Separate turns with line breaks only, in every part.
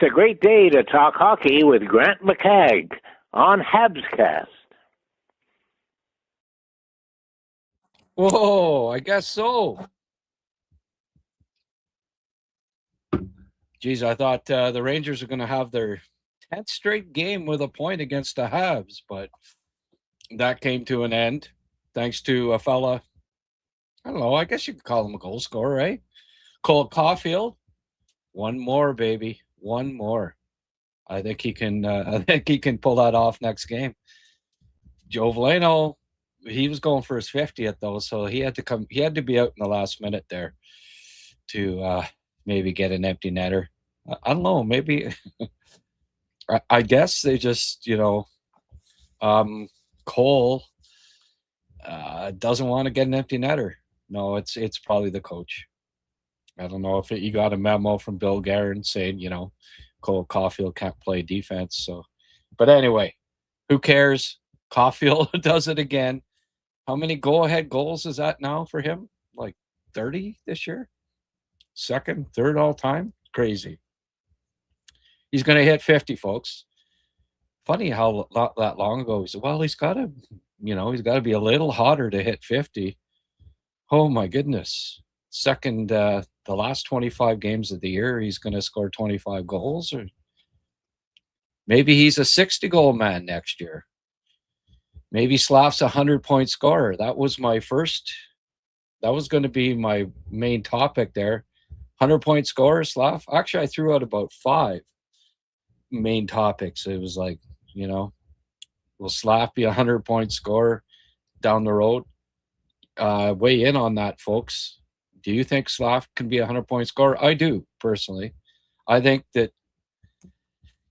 It's a great day to talk hockey with Grant McCagg on Habscast.
Whoa, I guess so. Geez, I thought the Rangers are going to have their 10th straight game with a point against the Habs, but that came to an end thanks to a fella, I don't know, I guess you could call him a goal scorer, right? Cole Caufield. One more, baby. One more. I think he can pull that off next game. Joe Veleno, he was going for his 50th though, so he had to be out in the last minute there to maybe get an empty netter. I don't know, maybe I guess they just, Cole doesn't want to get an empty netter. No, it's probably the coach. I don't know if you got a memo from Bill Guerin saying, Cole Caufield can't play defense. So, but anyway, who cares? Caufield does it again. How many go-ahead goals is that now for him? Like 30 this year? Second, third all time? Crazy. He's going to hit 50, folks. Funny how not that long ago he said, well, he's got to be a little hotter to hit 50. Oh, my goodness. Second, the last 25 games of the year, he's going to score 25 goals. Or maybe he's a 60-goal man next year. Maybe Slav's a 100-point scorer. That was going to be my main topic there. 100-point scorer, Slav. Actually, I threw out about 5 main topics. It was like, will Slav be a 100-point scorer down the road? Weigh in on that, folks. Do you think Slav can be a 100-point scorer? I do, personally. I think that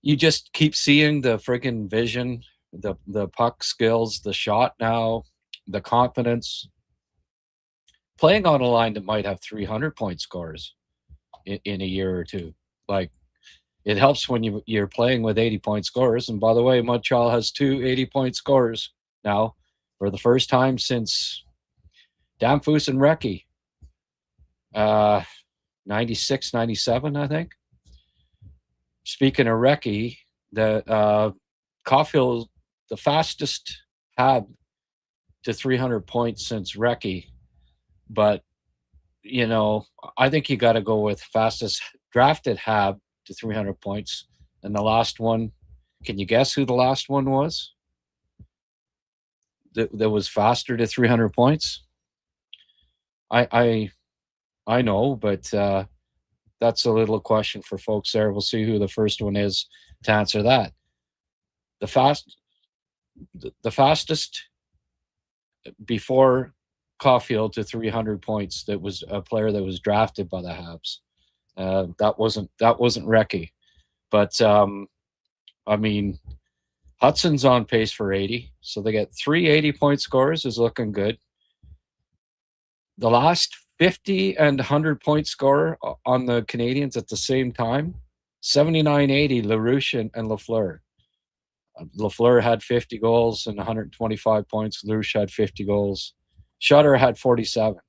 you just keep seeing the friggin' vision, the puck skills, the shot now, the confidence. Playing on a line that might have 300-point scores in a year or two. Like, it helps when you're playing with 80-point scorers. And by the way, Montreal has 2 80-point scorers now for the first time since Damphus and Recchi. 96, 97, I think. Speaking of Recchi, the Caufield, the fastest Hab to 300 points since Recchi. But, I think you got to go with fastest drafted Hab to 300 points. And the last one, can you guess who the last one was? That was faster to 300 points? I know, but that's a little question for folks there. We'll see who the first one is to answer that. The fastest before Caufield to 300 points, that was a player that was drafted by the Habs. That wasn't Recchi. But, Hudson's on pace for 80. So they get 3 80-point scores is looking good. The last 50 and 100-point scorer on the Canadians at the same time, 79-80, LaRouche and Lafleur. Lafleur had 50 goals and 125 points. LaRouche had 50 goals. Shutter had 47.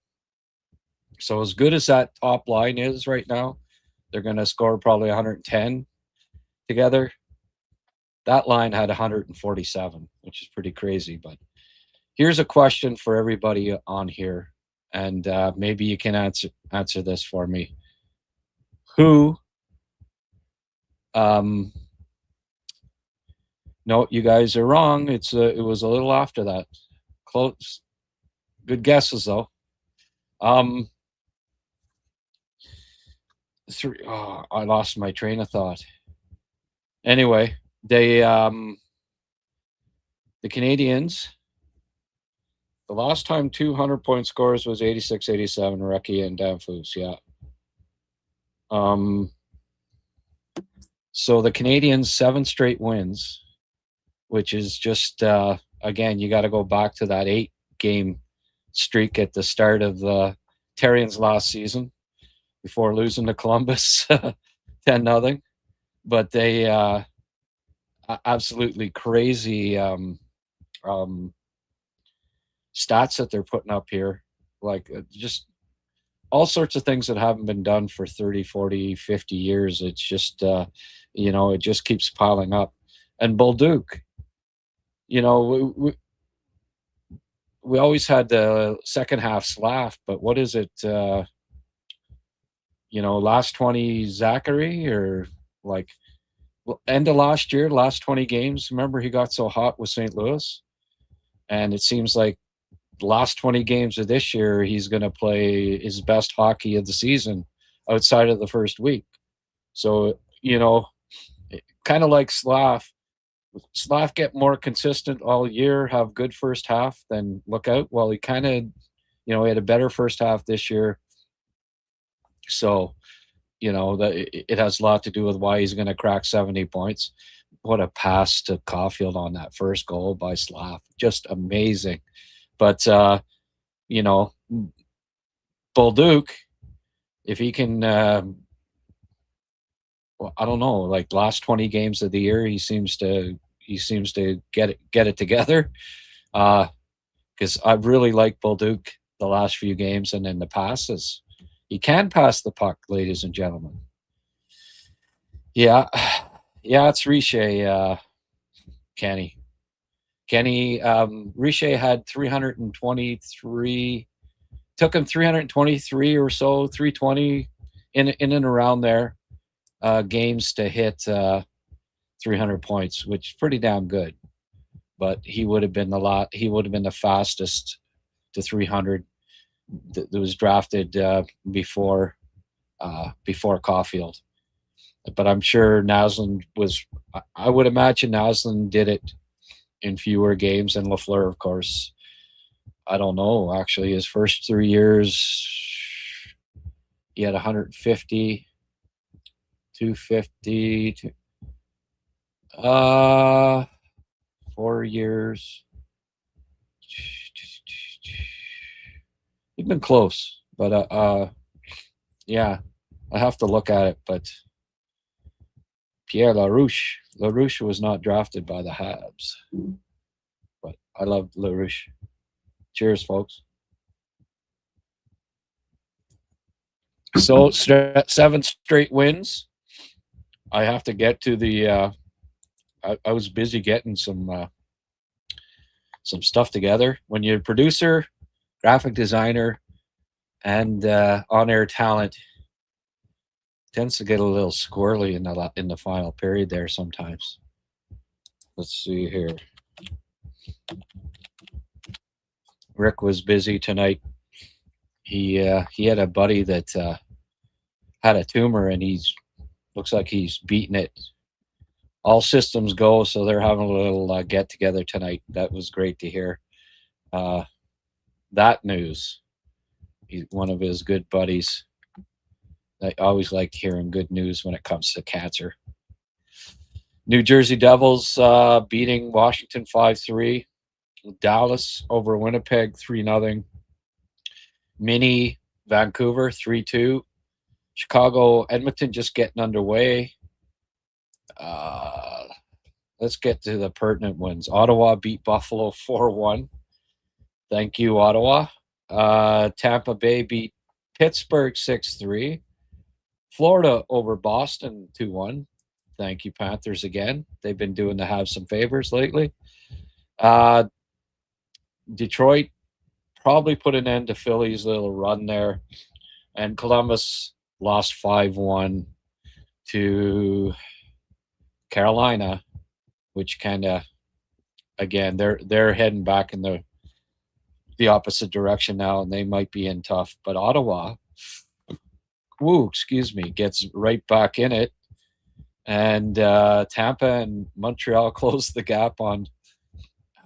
So as good as that top line is right now, they're going to score probably 110 together. That line had 147, which is pretty crazy. But here's a question for everybody on here. And maybe you can answer this for me. Who? No, you guys are wrong. It was a little after that. Close. Good guesses though. I lost my train of thought. Anyway, the Canadians. The last time 200-point scores was 86-87, Recchi and Damphus, yeah. So the Canadians, 7 straight wins, which is just, again, you got to go back to that 8-game streak at the start of the Terrians last season before losing to Columbus 10-0. But they absolutely crazy stats that they're putting up here, like just all sorts of things that haven't been done for 30, 40, 50 years. It's just It just keeps piling up. And Bolduc, you know, we always had the second half Slav, but what is it? Last 20 Zachary, or like end of last year, last 20 games. Remember, he got so hot with St. Louis, and it seems like the last 20 games of this year, he's going to play his best hockey of the season outside of the first week. So, kind of like Slav. Slav get more consistent all year, have good first half, then look out. Well, he kind of, he had a better first half this year. So, that it has a lot to do with why he's going to crack 70 points. What a pass to Caufield on that first goal by Slav. Just amazing. But, Bolduc, if he can, I don't know, like last 20 games of the year, he seems to get it together. Because I really like Bolduc the last few games, and then the passes. He can pass the puck, ladies and gentlemen. Yeah, it's Richer, Kenny. Richer had 323. Took him 323 or so, 320 in and around there games to hit 300 points, which is pretty damn good. But he would have been the fastest to 300 that was drafted before Caufield. But I'm sure Naslund was. I would imagine Naslund did it in fewer games, and Lafleur, of course. I don't know. Actually, his first 3 years, he had 150, 250. 4 years. He's been close, but yeah, I have to look at it. But Pierre LaRouche was not drafted by the Habs, but I love LaRouche. Cheers, folks. So 7 straight wins. I have to get to the. I was busy getting some stuff together. When you're a producer, graphic designer, and on-air talent, tends to get a little squirrely in the final period there sometimes. Let's see here. Rick was busy tonight. He had a buddy that had a tumor, and looks like he's beating it. All systems go, so they're having a little get together tonight. That was great to hear. That news. He's one of his good buddies. I always like hearing good news when it comes to cancer. New Jersey Devils beating Washington 5-3. Dallas over Winnipeg 3-0. Mini Vancouver 3-2. Chicago Edmonton just getting underway. Let's get to the pertinent ones. Ottawa beat Buffalo 4-1. Thank you, Ottawa. Tampa Bay beat Pittsburgh 6-3. Florida over Boston 2-1. Thank you, Panthers, again. They've been doing the Habs some favors lately. Detroit probably put an end to Philly's little run there. And Columbus lost 5-1 to Carolina, which kind of, again, they're heading back in the opposite direction now, and they might be in tough. But Ottawa, gets right back in it. And Tampa and Montreal closed the gap on,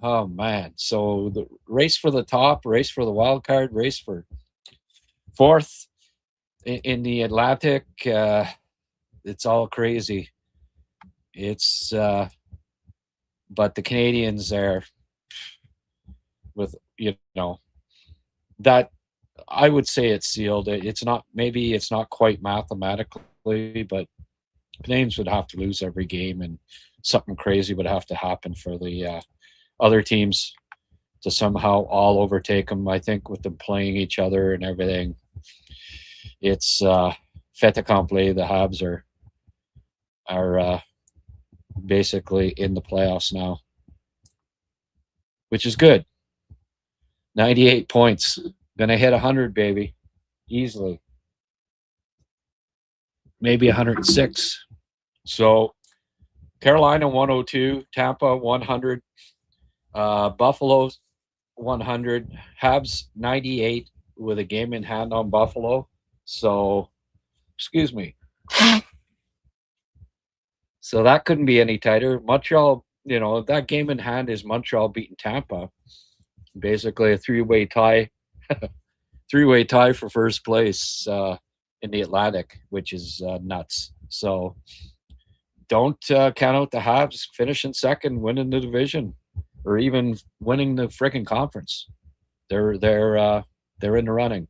oh, man. So the race for the top, race for the wild card, race for fourth in the Atlantic, it's all crazy. It's but the Canadians there with, that I would say it's sealed. It's not quite mathematically, but Canadians would have to lose every game, and something crazy would have to happen for the other teams to somehow all overtake them. I think with them playing each other and everything, it's fait accompli. The Habs are are basically in the playoffs now, which is good. 98 points. Gonna hit 100, baby. Easily. Maybe 106. So Carolina 102, Tampa 100, Buffalo 100, Habs 98 with a game in hand on Buffalo. So, excuse me. So that couldn't be any tighter. Montreal, that game in hand is Montreal beating Tampa. Basically a three-way tie. Three-way tie for first place in the Atlantic, which is nuts. So don't count out the Habs finishing second, winning the division, or even winning the freaking conference. They're in the running.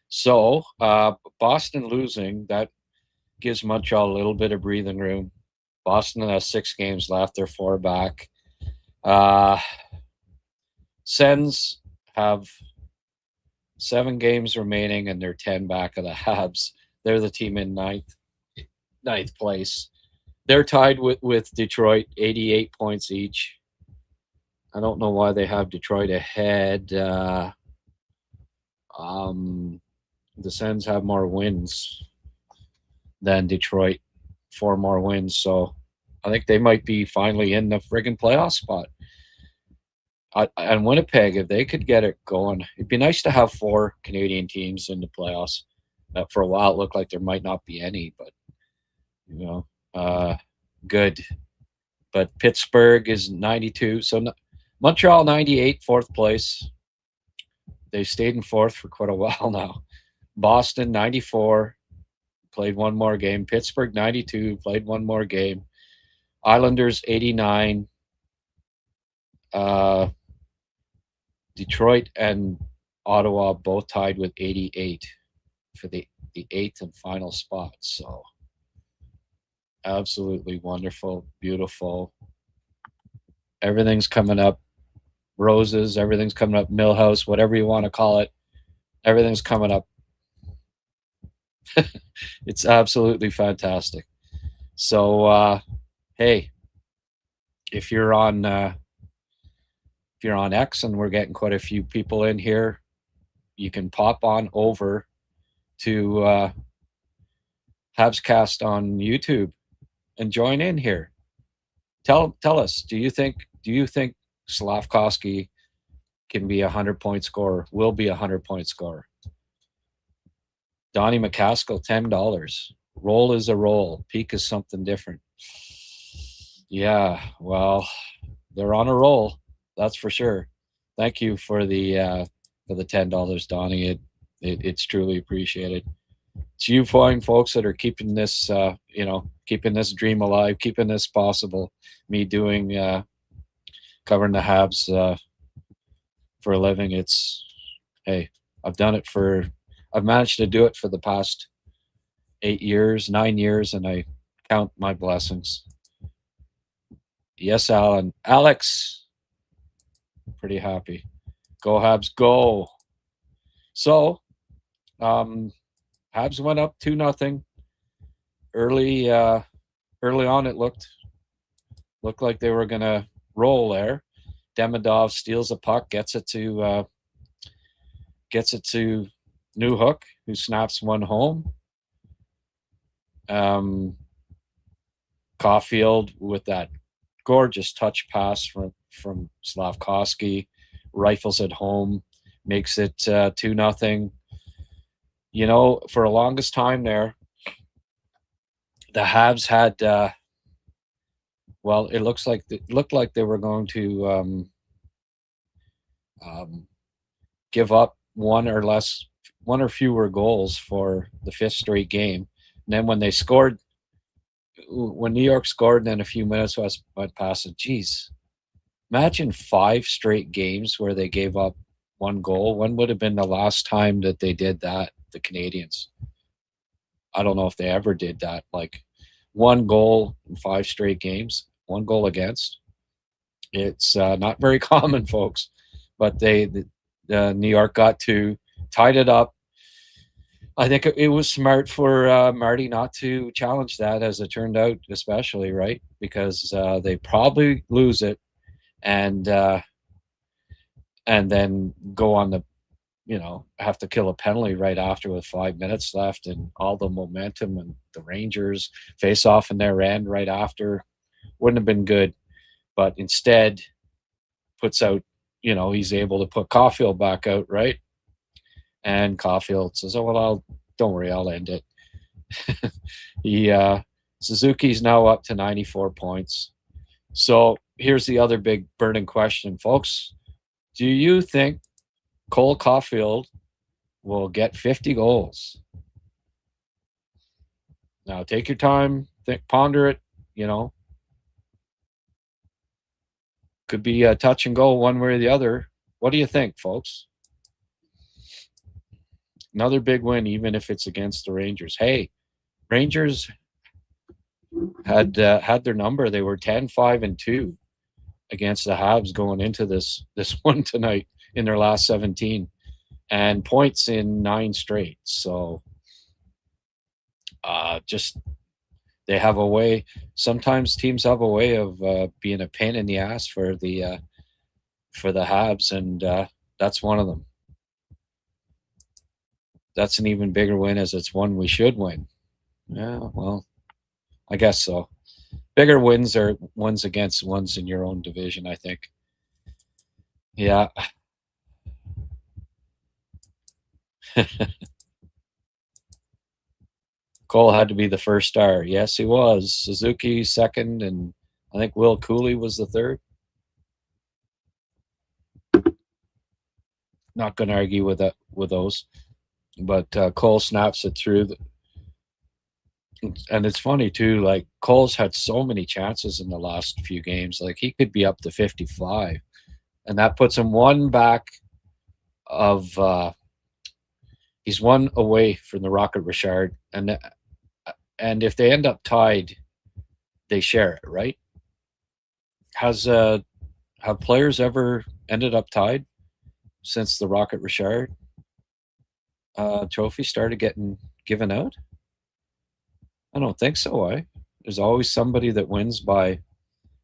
So Boston losing, that gives Montreal a little bit of breathing room. Boston has 6 games left. They're 4 back. Sens have 7 games remaining, and they're 10 back of the Habs. They're the team in ninth place. They're tied with Detroit, 88 points each. I don't know why they have Detroit ahead. The Sens have more wins than Detroit, 4 more wins. So I think they might be finally in the friggin' playoff spot. And Winnipeg, if they could get it going, it'd be nice to have 4 Canadian teams in the playoffs. For a while, it looked like there might not be any, but good. But Pittsburgh is 92. So Montreal 98, 4th place. They've stayed in 4th for quite a while now. Boston 94, played 1 more game. Pittsburgh 92, played 1 more game. Islanders 89. Detroit and Ottawa both tied with 88 for the 8th and final spot. So absolutely wonderful, beautiful. Everything's coming up. Roses, everything's coming up. Millhouse, whatever you want to call it. Everything's coming up. It's absolutely fantastic. So, hey, if you're on X and we're getting quite a few people in here, you can pop on over to Habscast on YouTube and join in here. Tell us, do you think Slafkovsky can be a 100-point scorer? Will be a 100-point scorer? Donnie McCaskill, $10. Roll is a roll. Peak is something different. Yeah, well, they're on a roll. That's for sure. Thank you for the $10, Donnie. It's truly appreciated. It's you fine folks that are keeping this keeping this dream alive, keeping this possible. Me doing covering the Habs for a living. I've managed to do it for the past 9 years, and I count my blessings. Yes, Alan. Alex. Pretty happy. Go Habs, go. So, Habs went up 2-0. Early on, it looked like they were gonna roll there. Demidov steals a puck, gets it to Newhook, who snaps one home. Caufield with that gorgeous touch pass from Slafkovsky, rifles it home, makes it 2-0. For the longest time there, the Habs had it looked like they were going to give up one or fewer goals for the 5th straight game. And then when New York scored, and then a few minutes went past it, geez, imagine 5 straight games where they gave up 1 goal. When would have been the last time that they did that, the Canadians? I don't know if they ever did that. Like 1 goal in 5 straight games, 1 goal against. It's not very common, folks. But New York got 2, tied it up. I think it was smart for Marty not to challenge that, as it turned out, especially, right? Because they probably lose it, and then go on the, have to kill a penalty right after with 5 minutes left, and all the momentum, and the Rangers face off in their end right after. Wouldn't have been good, but instead puts out, he's able to put Caufield back out, right? And Caufield says, "Oh well, don't worry, I'll end it." he Suzuki's now up to 94 points. So here's the other big burning question, folks. Do you think Cole Caufield will get 50 goals? Now take your time, ponder it, Could be a touch and go one way or the other. What do you think, folks? Another big win, even if it's against the Rangers. Hey, Rangers had their number. They were 10-5-2 against the Habs going into this one tonight in their last 17, and points in 9 straight. So just they have a way. Sometimes teams have a way of being a pain in the ass for the Habs, and that's one of them. That's an even bigger win, as it's one we should win. Yeah, well, I guess so. Bigger wins are ones against ones in your own division, I think. Yeah. Cole had to be the first star. Yes, he was. Suzuki second, and I think Will Cooley was the third. Not going to argue with those, but Cole snaps it through. And it's funny too. Like, Cole's had so many chances in the last few games. Like, he could be up to 55, and that puts him one back of. He's one away from the Rocket Richard, and if they end up tied, they share it, right? Have players ever ended up tied since the Rocket Richard trophy started getting given out? I don't think so. There's always somebody that wins by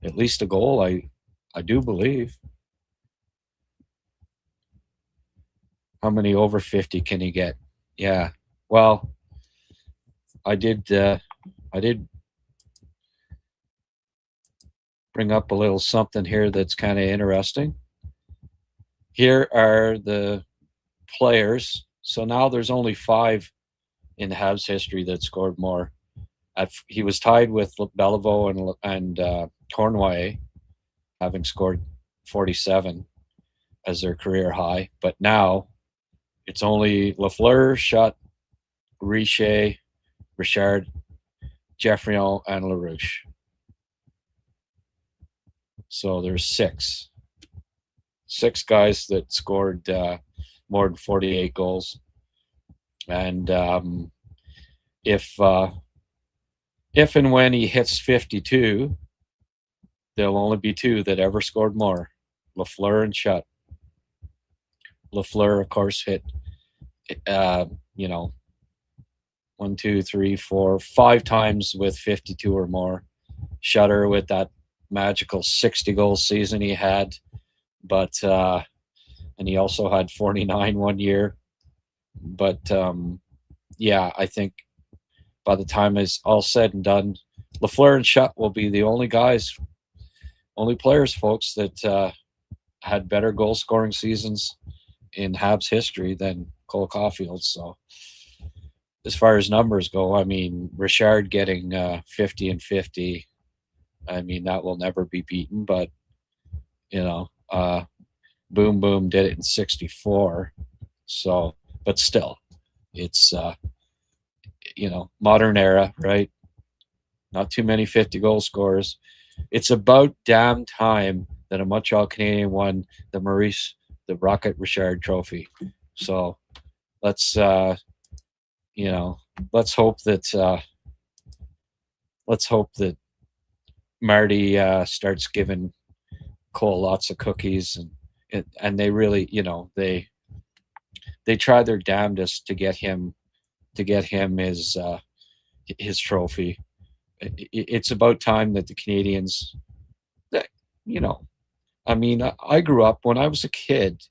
at least a goal. I do believe. How many over 50 can he get? Yeah. Well, I did bring up a little something here that's kind of interesting. Here are the players. So now there's only 5 in Habs history that scored more. He was tied with Beliveau and Cornway, having scored 47 as their career high. But now it's only Lafleur, Schutt, Richer, Richard, Geoffrion, and LaRouche. So there's 6 guys that scored more than 48 goals. And if and when he hits 52, there'll only be 2 that ever scored more, Lafleur and Schutt. Lafleur, of course, hit 1, 2, 3, 4, 5 times with 52 or more. Schutter with that magical 60-goal season he had, but and he also had 49 one year. But yeah, I think by the time it's all said and done, Lafleur and Schutt will be the only players, folks, that had better goal-scoring seasons in Habs history than Cole Caufield. So as far as numbers go, I mean, Richard getting 50 and 50, I mean, that will never be beaten. But, Boom Boom did it in 64. So, but still, it's, modern era, right? Not too many 50-goal scorers. It's about damn time that a Montreal Canadian won the Rocket Richard Trophy. So let's hope that Marty starts giving Cole lots of cookies, and they really, they try their damnedest to get him to get him his trophy. It's about time that the Canadians, that you know, I mean, I grew up when I was a kid.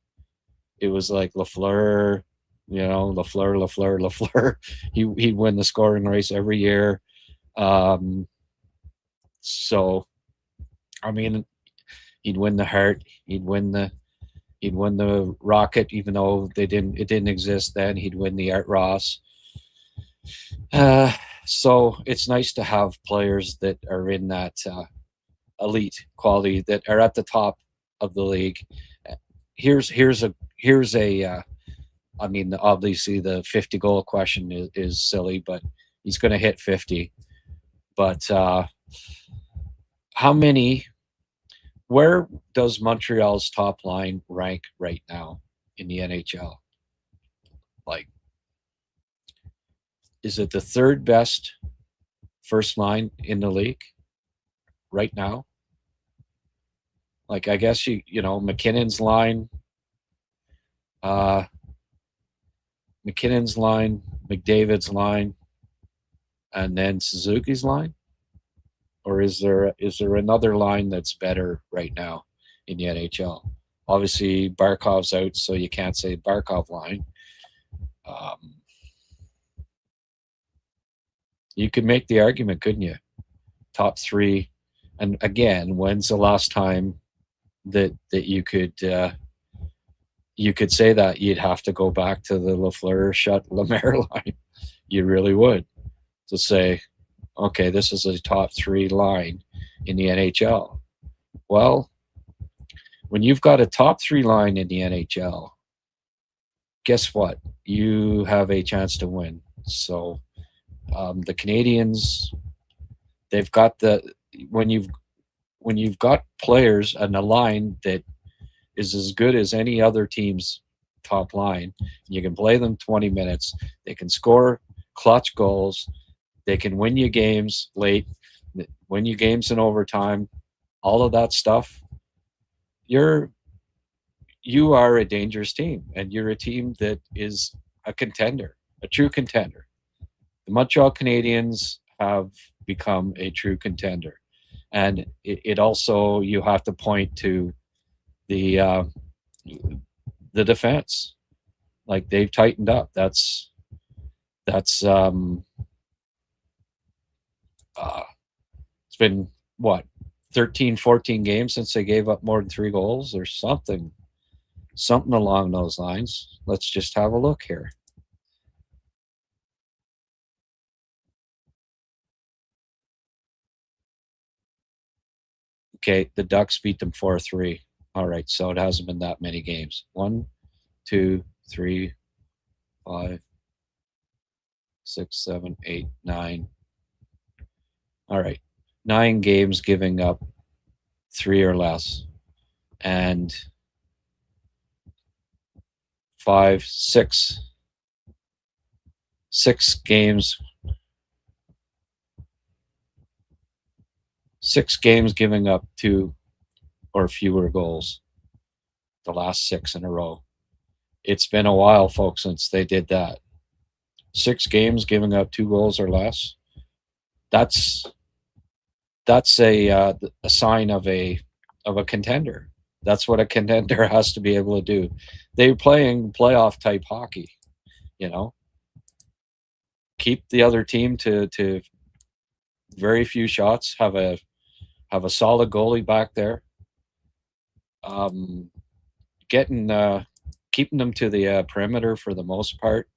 It was like Lafleur, Lafleur. He'd win the scoring race every year. Um, so I mean, he'd win the Hart. He'd win the Rocket, even though it didn't exist then. He'd win the Art Ross. Uh, so it's nice to have players that are in that elite quality, that are at the top of the league. Here's a I mean, obviously the 50 goal question is silly, but he's going to hit 50. But how many? Where does Montreal's top line rank right now in the NHL? Like, is it the third best first line in the league right now? Like, I guess McKinnon's line, uh, McDavid's line, and then Suzuki's line, or is there another line that's better right now in the NHL? Obviously, Barkov's out, so you can't say Barkov line. You could make the argument, couldn't you? Top three, and again, when's the last time that you could say that? You'd have to go back to the Lafleur shut Lemaire line. You really would, to say, okay, this is a top three line in the NHL. Well, when you've got a top three line in the NHL, guess what? You have a chance to win. So the Canadians, they've got when you've got players and a line that is as good as any other team's top line, you can play them 20 minutes. They can score clutch goals. They can win you games late, win you games in overtime, all of that stuff. You are a dangerous team, and you're a team that is a contender, a true contender. The Montreal Canadiens have become a true contender, and it also, you have to point to the defense. Like, they've tightened up. That's it's been what, 13, 14 games since they gave up more than 3 goals or something along those lines. Let's just have a look here. Okay, the Ducks beat them 4-3. All right, so it hasn't been that many games. 1, 2, 3, 5, 6, 7, 8, 9. All right, 9 games giving up 3 or less, and 5, 6 games. 6 games giving up 2 or fewer goals. The last 6 in a row. It's been a while, folks, since they did that. 6 games giving up 2 goals or less. That's a sign of a contender. That's what a contender has to be able to do. They're playing playoff type hockey, Keep the other team to very few shots. Have a solid goalie back there. Keeping them to the perimeter for the most part,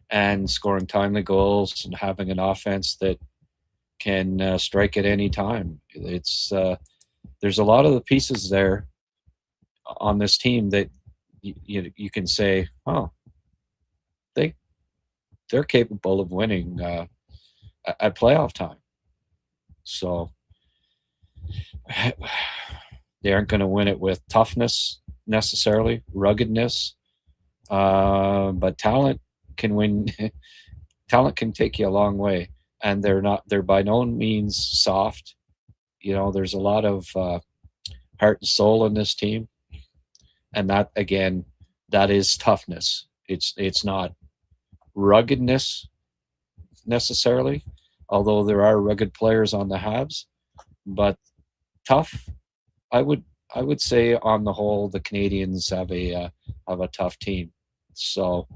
and scoring timely goals, and having an offense that can strike at any time. It's there's a lot of the pieces there on this team that you can say, oh, they're capable of winning at playoff time. So they aren't going to win it with toughness necessarily, ruggedness, but talent can win. Talent can take you a long way, and they're by no means soft. There's a lot of heart and soul in this team, and that, again, that is toughness. It's not ruggedness necessarily, although there are rugged players on the Habs. But tough, I would I would say on the whole, the Canadians have a tough team. So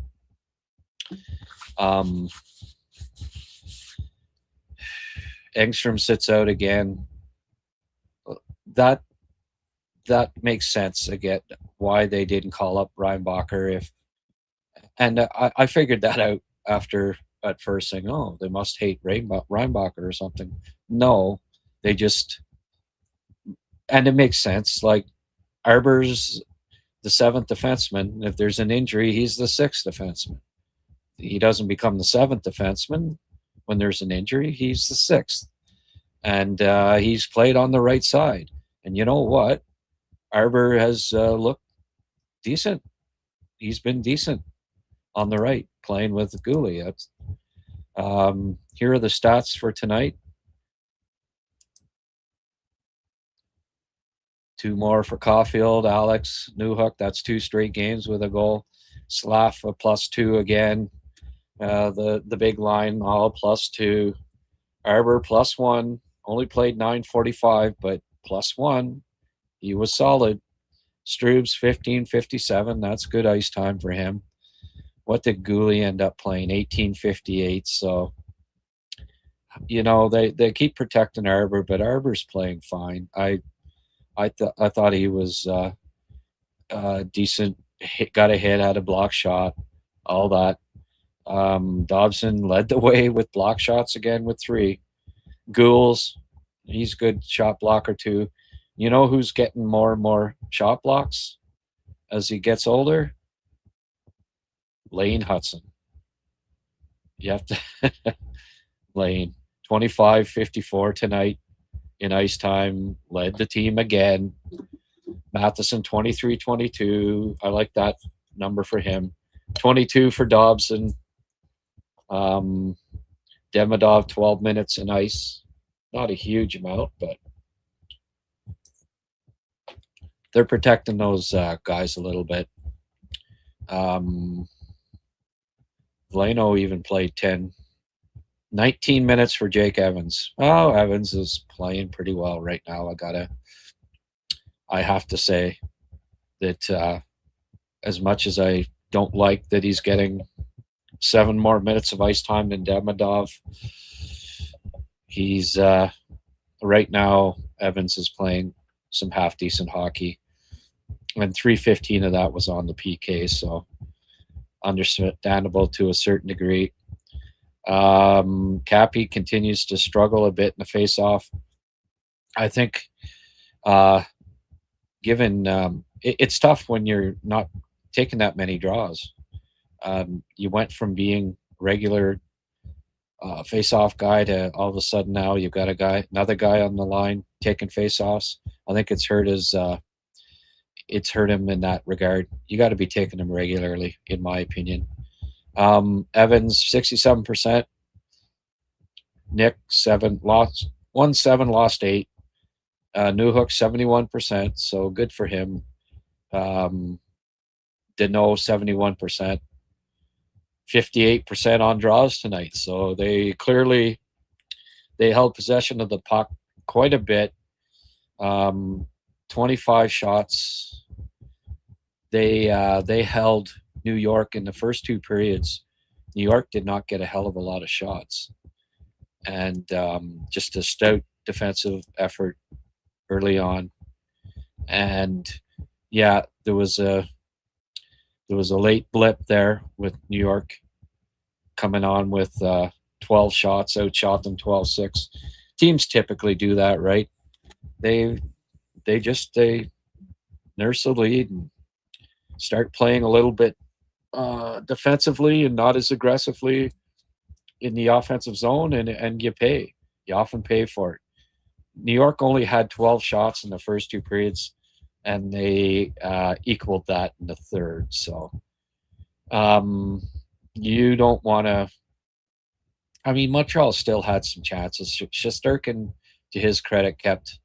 um, Engstrom sits out again. That that makes sense again. Why they didn't call up Reinbacher if and I figured that out after at first saying, oh, they must hate Reinbacher or something. No, they just and it makes sense. Like Arber's the seventh defenseman. If there's an injury, he's the sixth defenseman. He doesn't become the seventh defenseman when there's an injury. He's the sixth, and he's played on the right side. And you know what? Arber has looked decent. He's been decent on the right, playing with Goulet. Here are the stats for tonight. 2 more for Caufield, Alex, Newhook. That's 2 straight games with a goal. Slav a +2 again. The big line all +2. Arber +1. Only played 9:45, but +1. He was solid. Strubes 15:57. That's good ice time for him. What did Goulet end up playing? 18:58. So they keep protecting Arber, but Arber's playing fine. I thought he was decent. Got a hit, had a block shot, all that. Dobson led the way with block shots again with 3. Ghouls, he's good shot blocker too. You know who's getting more and more shot blocks as he gets older? Lane Hudson. You have to Lane 25-54 tonight in ice time, led the team again. Matheson 23-22. I like that number for him. 22 for Dobson. Demidov 12 minutes in ice. Not a huge amount, but they're protecting those guys a little bit. Vlano even played 19 minutes for Jake Evans. Oh, Evans is playing pretty well right now. I have to say that as much as I don't like that he's getting 7 more minutes of ice time than Demidov, he's right now Evans is playing some half decent hockey, and 3:15 of that was on the PK, so understandable to a certain degree. Cappy continues to struggle a bit in the face-off. I think given it's tough when you're not taking that many draws. You went from being regular face-off guy to all of a sudden now you've got another guy on the line taking face-offs. I think it's hurt him in that regard. You got to be taking them regularly, in my opinion. Evans 67%. Nick 7 lost 8. Newhook 71%, so good for him. Deneau 71%. 58% on draws tonight, so they held possession of the puck quite a bit. 25 shots. They held New York in the first 2 periods. New York did not get a hell of a lot of shots, and just a stout defensive effort early on. And yeah, there was a late blip there with New York coming on with 12 shots, outshot them 12-6. Teams typically do that, right? They nurse the lead and start playing a little bit defensively and not as aggressively in the offensive zone, and you often pay for it. New York only had 12 shots in the first 2 periods, and they equaled that in the third. So you don't want to. I mean, Montreal still had some chances. Shesterkin, to his credit, kept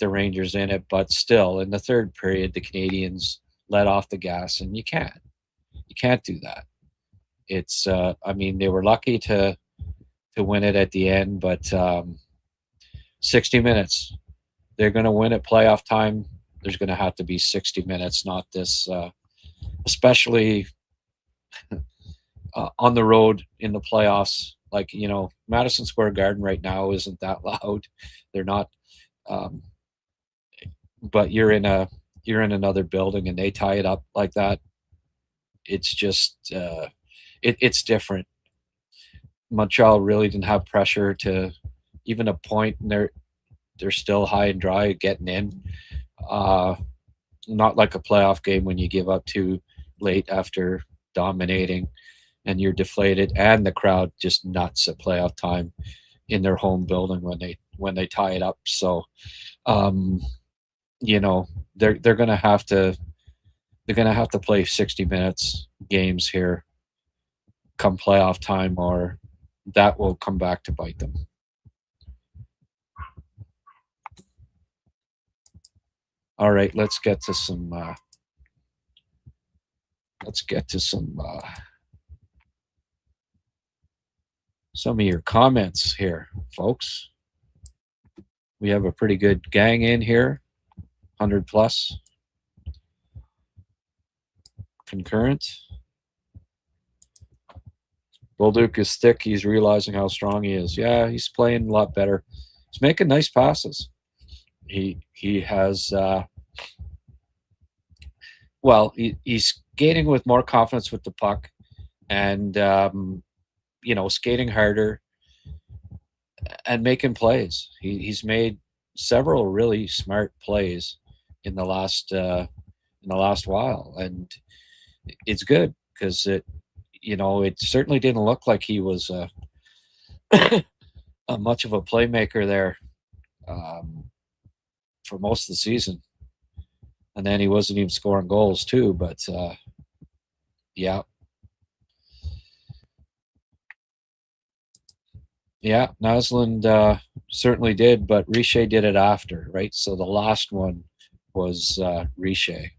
the Rangers in it, but still, in the third period, the Canadians let off the gas, and you can't do that. It's I mean, they were lucky to win it at the end, but 60 minutes. They're going to win at playoff time. There's going to have to be 60 minutes, not this, especially on the road in the playoffs. Like, Madison Square Garden right now isn't that loud. They're not, um, but you're in another building and they tie it up like that. It's just it's different. Montreal really didn't have pressure to even a point, and they're still high and dry getting in. Uh, Not like a playoff game when you give up too late after dominating and you're deflated, and the crowd just nuts at playoff time in their home building when they tie it up. So, um, you know, they're gonna have to play 60 minutes games here come playoff time, or that will come back to bite them. All right, let's get to some. Let's get to some of your comments here, folks. We have a pretty good gang in here, 100 plus concurrent. Bolduc is thick. He's realizing how strong he is. Yeah, he's playing a lot better. He's making nice passes. He has he's skating with more confidence with the puck, and skating harder and making plays. He's made several really smart plays in the last while, and it's good because it certainly didn't look like he was a much of a playmaker there for most of the season, and then he wasn't even scoring goals too. But yeah. Yeah, Naslund certainly did, but Richer did it after, right? So the last one was Richer,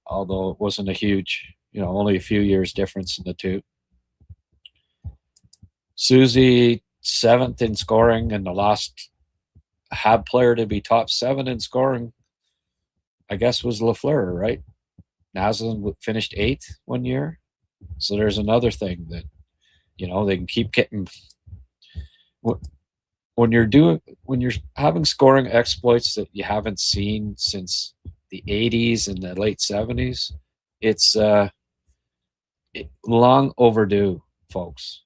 although it wasn't a huge, only a few years difference in the two. Susie, 7th in scoring, and the last Hab player to be top 7 in scoring, I guess, was Lafleur, right? Naslund finished 8th one year. So there's another thing that they can keep getting. When you're having scoring exploits that you haven't seen since the 80s and the late 70s, it's long overdue, folks.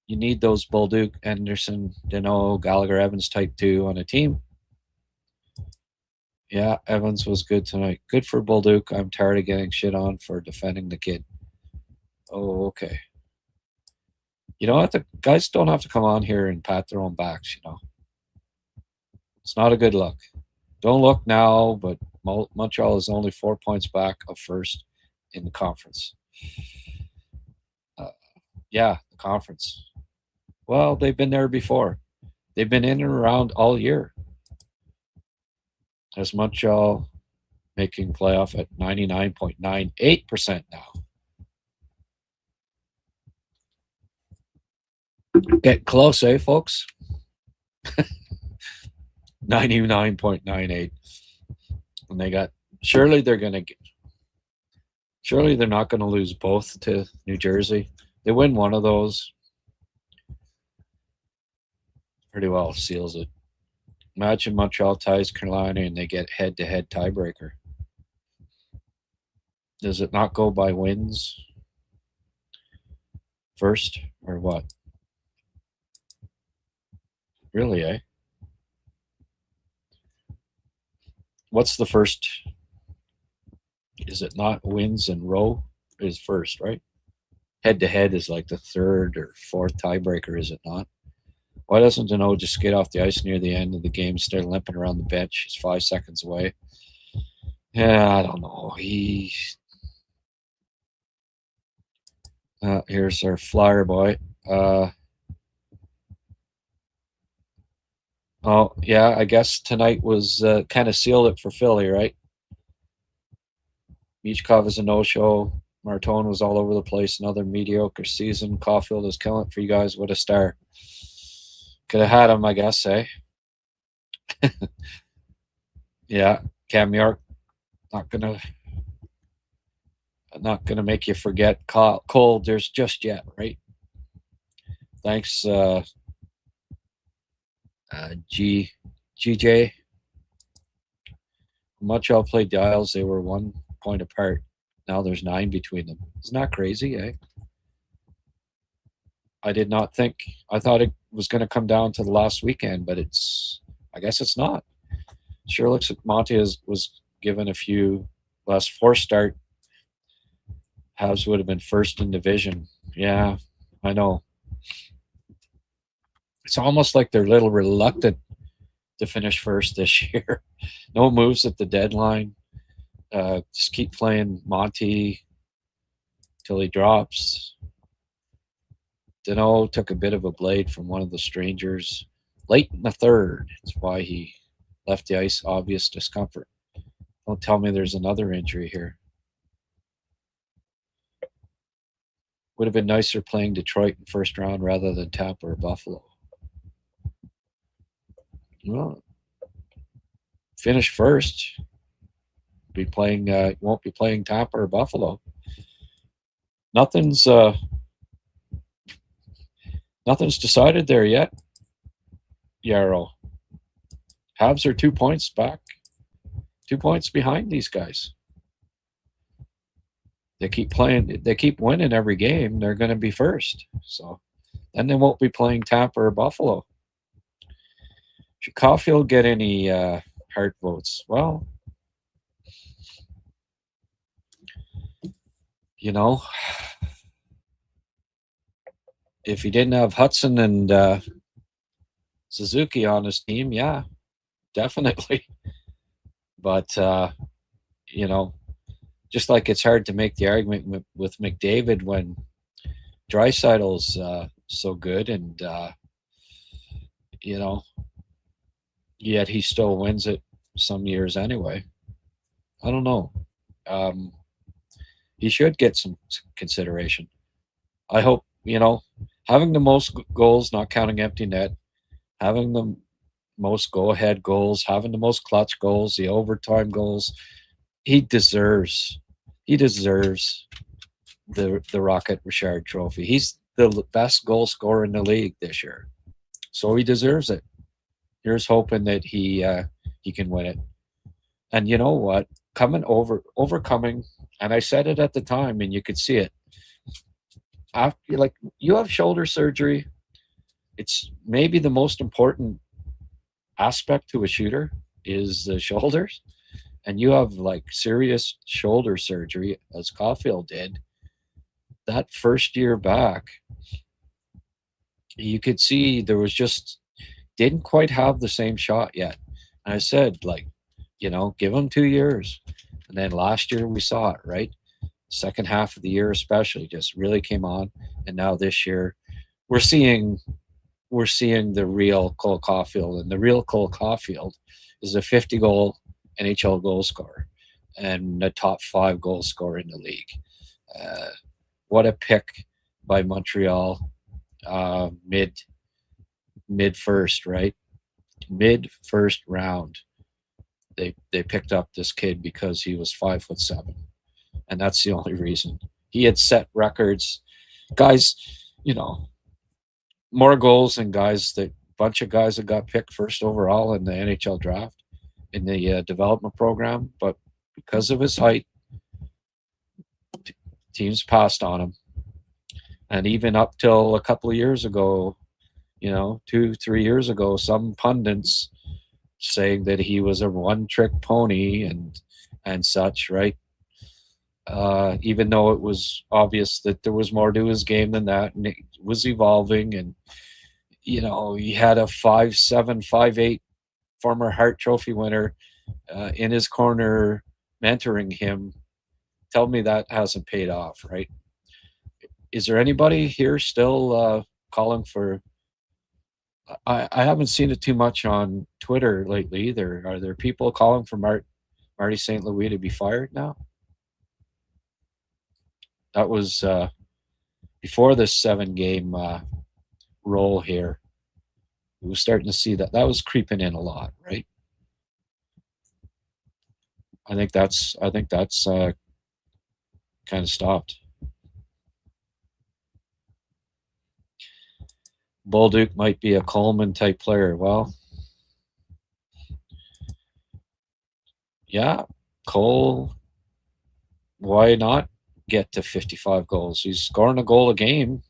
You need those Bolduc, Anderson, Deneau, Gallagher, Evans type 2 on a team. Yeah, Evans was good tonight. Good for Bolduc. I'm tired of getting shit on for defending the kid. Oh, okay. The guys don't have to come on here and pat their own backs, It's not a good look. Don't look now, but Montreal is only 4 points back of first in the conference. The conference. Well, they've been there before. They've been in and around all year. As Montreal making playoff at 99.98% now. Get close, folks? 99.98. And they got, surely they're not going to lose both to New Jersey. They win one of those, pretty well seals it. Imagine Montreal ties Carolina and they get head-to-head tiebreaker. Does it not go by wins first, or what? Really, eh? What's the first? Is it not wins and row is first, right? Head-to-head is like the third or fourth tiebreaker, is it not? Why doesn't Deneau just skate off the ice near the end of the game instead of limping around the bench? He's 5 seconds away. Yeah, I don't know. Here's our flyer boy. Oh, yeah, I guess tonight was kind of sealed it for Philly, right? Michkov is a no-show. Martone was all over the place. Another mediocre season. Caufield is killing it for you guys. What a star. Could have had him, I guess, eh? Yeah, Cam York, not gonna not gonna make you forget Cole. There's just yet, right? Thanks, G GJ. Montreal played the Isles. They were 1 point apart. Now there's 9 between them. Isn't that crazy, eh? I did not think. I thought it was going to come down to the last weekend, but I guess it's not. Sure looks like Monty was given a few less forced start. Habs would have been first in division. Yeah, I know. It's almost like they're a little reluctant to finish first this year. No moves at the deadline. Just keep playing Monty till he drops. Deneau took a bit of a blade from one of the strangers late in the third. That's why he left the ice. Obvious discomfort. Don't tell me there's another injury here. Would have been nicer playing Detroit in first round rather than Tampa or Buffalo. Well, finish first. Be playing. Won't be playing Tampa or Buffalo. Nothing's decided there yet. Yarrow. Habs are 2 points back. 2 points behind these guys. They keep playing. They keep winning every game. They're going to be first. So then they won't be playing Tampa or Buffalo. Should Caufield get any hard votes? Well, you know, if he didn't have Hudson and Suzuki on his team, yeah, definitely. But you know, just like it's hard to make the argument with McDavid when Draisaitl's so good, and you know, yet he still wins it some years anyway. I don't know. He should get some consideration. I hope, having the most goals, not counting empty net, having the most go-ahead goals, having the most clutch goals, the overtime goals, he deserves the Rocket Richard Trophy. He's the best goal scorer in the league this year, so he deserves it. Here's hoping that he can win it. And you know what? Overcoming, and I said it at the time, and you could see it. After, like, you have shoulder surgery, it's maybe the most important aspect to a shooter is the shoulders, and you have like serious shoulder surgery, as Caufield did. That first year back, you could see there was just didn't quite have the same shot yet. And I said, like, give him 2 years. And then last year we saw it, right? Second half of the year especially just really came on. And now this year we're seeing the real Cole Caufield. And the real Cole Caufield is a 50-goal NHL goal scorer and a top 5 goal scorer in the league. What a pick by Montreal, mid first, right? Mid first round. They picked up this kid because he was 5'7", and that's the only reason. He had set records, guys. More goals than bunch of guys that got picked first overall in the NHL draft in the development program, but because of his height, teams passed on him. And even up till a couple of years ago, 2-3 years ago, some pundits saying that he was a one-trick pony and such, right? Even though it was obvious that there was more to his game than that, and it was evolving, and he had a 5'7", 5'8" former Hart Trophy winner in his corner mentoring him. Tell me that hasn't paid off, right? Is there anybody here still calling for? I haven't seen it too much on Twitter lately either. Are there people calling for Marty St. Louis to be fired now? That was before this 7-game roll here. We were starting to see that was creeping in a lot, right? I think that's kind of stopped. Bolduc might be a Coleman type player. Well, yeah, Cole, why not get to 55 goals? He's scoring a goal a game.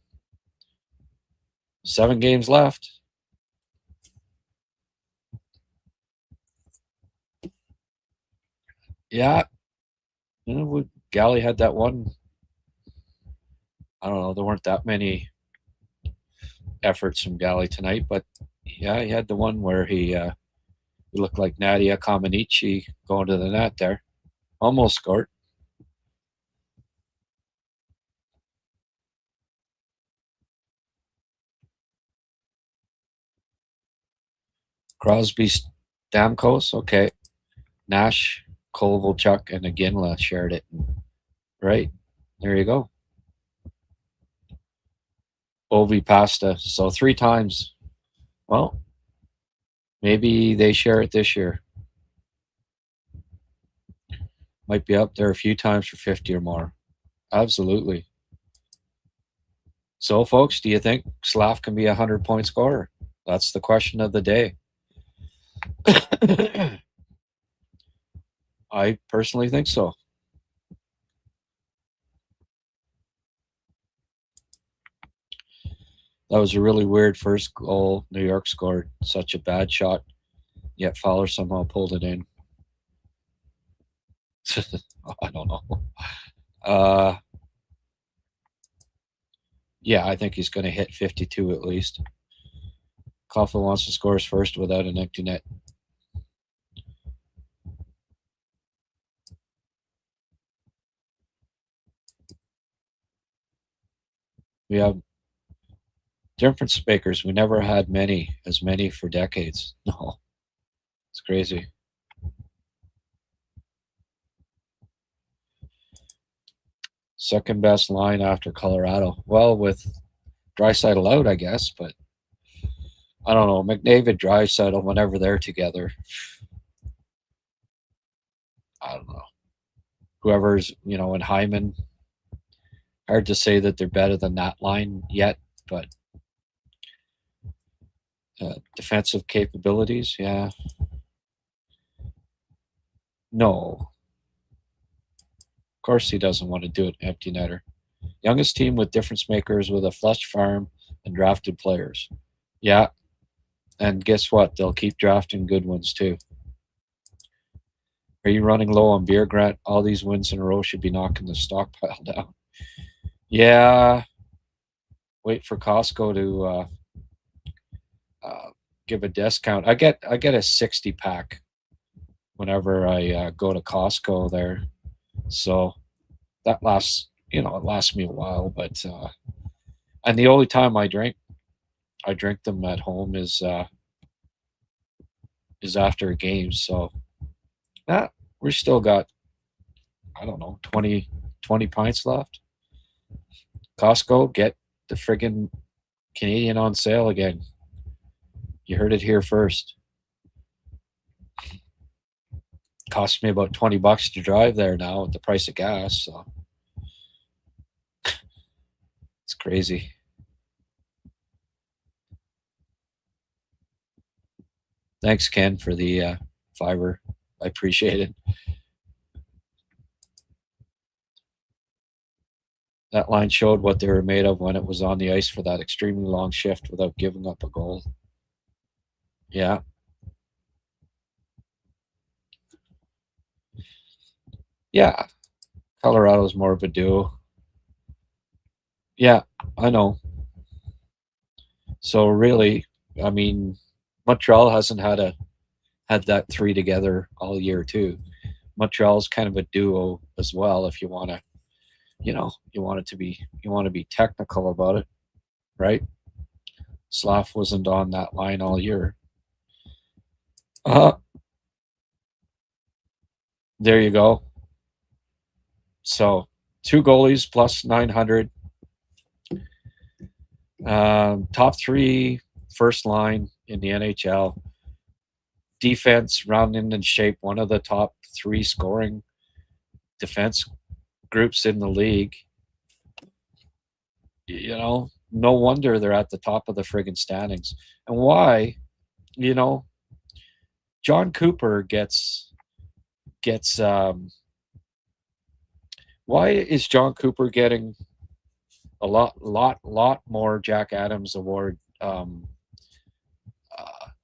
7 games left. Yeah. Galley had that one. I don't know. There weren't that many efforts from Galley tonight, but yeah, he had the one where he looked like Nadia Comaneci going to the net there. Almost scored. Crosby, Stamkos, okay. Nash, Kovalchuk, and Iginla shared it. Right. There you go. Ovi Pasta. So 3 times. Well, maybe they share it this year. Might be up there a few times for 50 or more. Absolutely. So, folks, do you think Slav can be a 100-point scorer? That's the question of the day. I personally think so. That was a really weird first goal New York scored. Such a bad shot, yet Fowler somehow pulled it in. I don't know. Yeah, I think he's going to hit 52 at least. Caufield wants to score his first without an empty net. We have difference makers. We never had as many for decades. No, it's crazy. Second best line after Colorado. Well, with Draisaitl out, I guess, but I don't know. McDavid, Draisaitl, whenever they're together, I don't know. Whoever's, in Hyman, hard to say that they're better than that line yet, but defensive capabilities, yeah. No. Of course he doesn't want to do it, empty netter. Youngest team with difference makers with a flush farm and drafted players. Yeah. And guess what? They'll keep drafting good ones too. Are you running low on beer, Grant? All these wins in a row should be knocking the stockpile down. Yeah. Wait for Costco to give a discount. I get a 60-pack whenever I go to Costco there, so that lasts it lasts me a while. But and the only time I drink them at home is after a game. So we still got, I don't know, 20 pints left. Costco, get the friggin' Canadian on sale again. You heard it here first. Cost me about $20 to drive there now at the price of gas. So it's crazy. Thanks, Ken, for the fiber. I appreciate it. That line showed what they were made of when it was on the ice for that extremely long shift without giving up a goal. Yeah. Yeah. Colorado's more of a duo. Yeah, I know. So really, I mean, Montreal hasn't had that 3 together all year too. Montreal's kind of a duo as well. If you want to, you want to be technical about it, right? Slav wasn't on that line all year. There you go. So 2 goalies plus 900. Top 3 first line in the NHL. Defense rounding in shape, one of the top 3 scoring defense groups in the league. You know, no wonder they're at the top of the friggin' standings. And why, you know, John Cooper gets why is John Cooper getting a lot more Jack Adams Award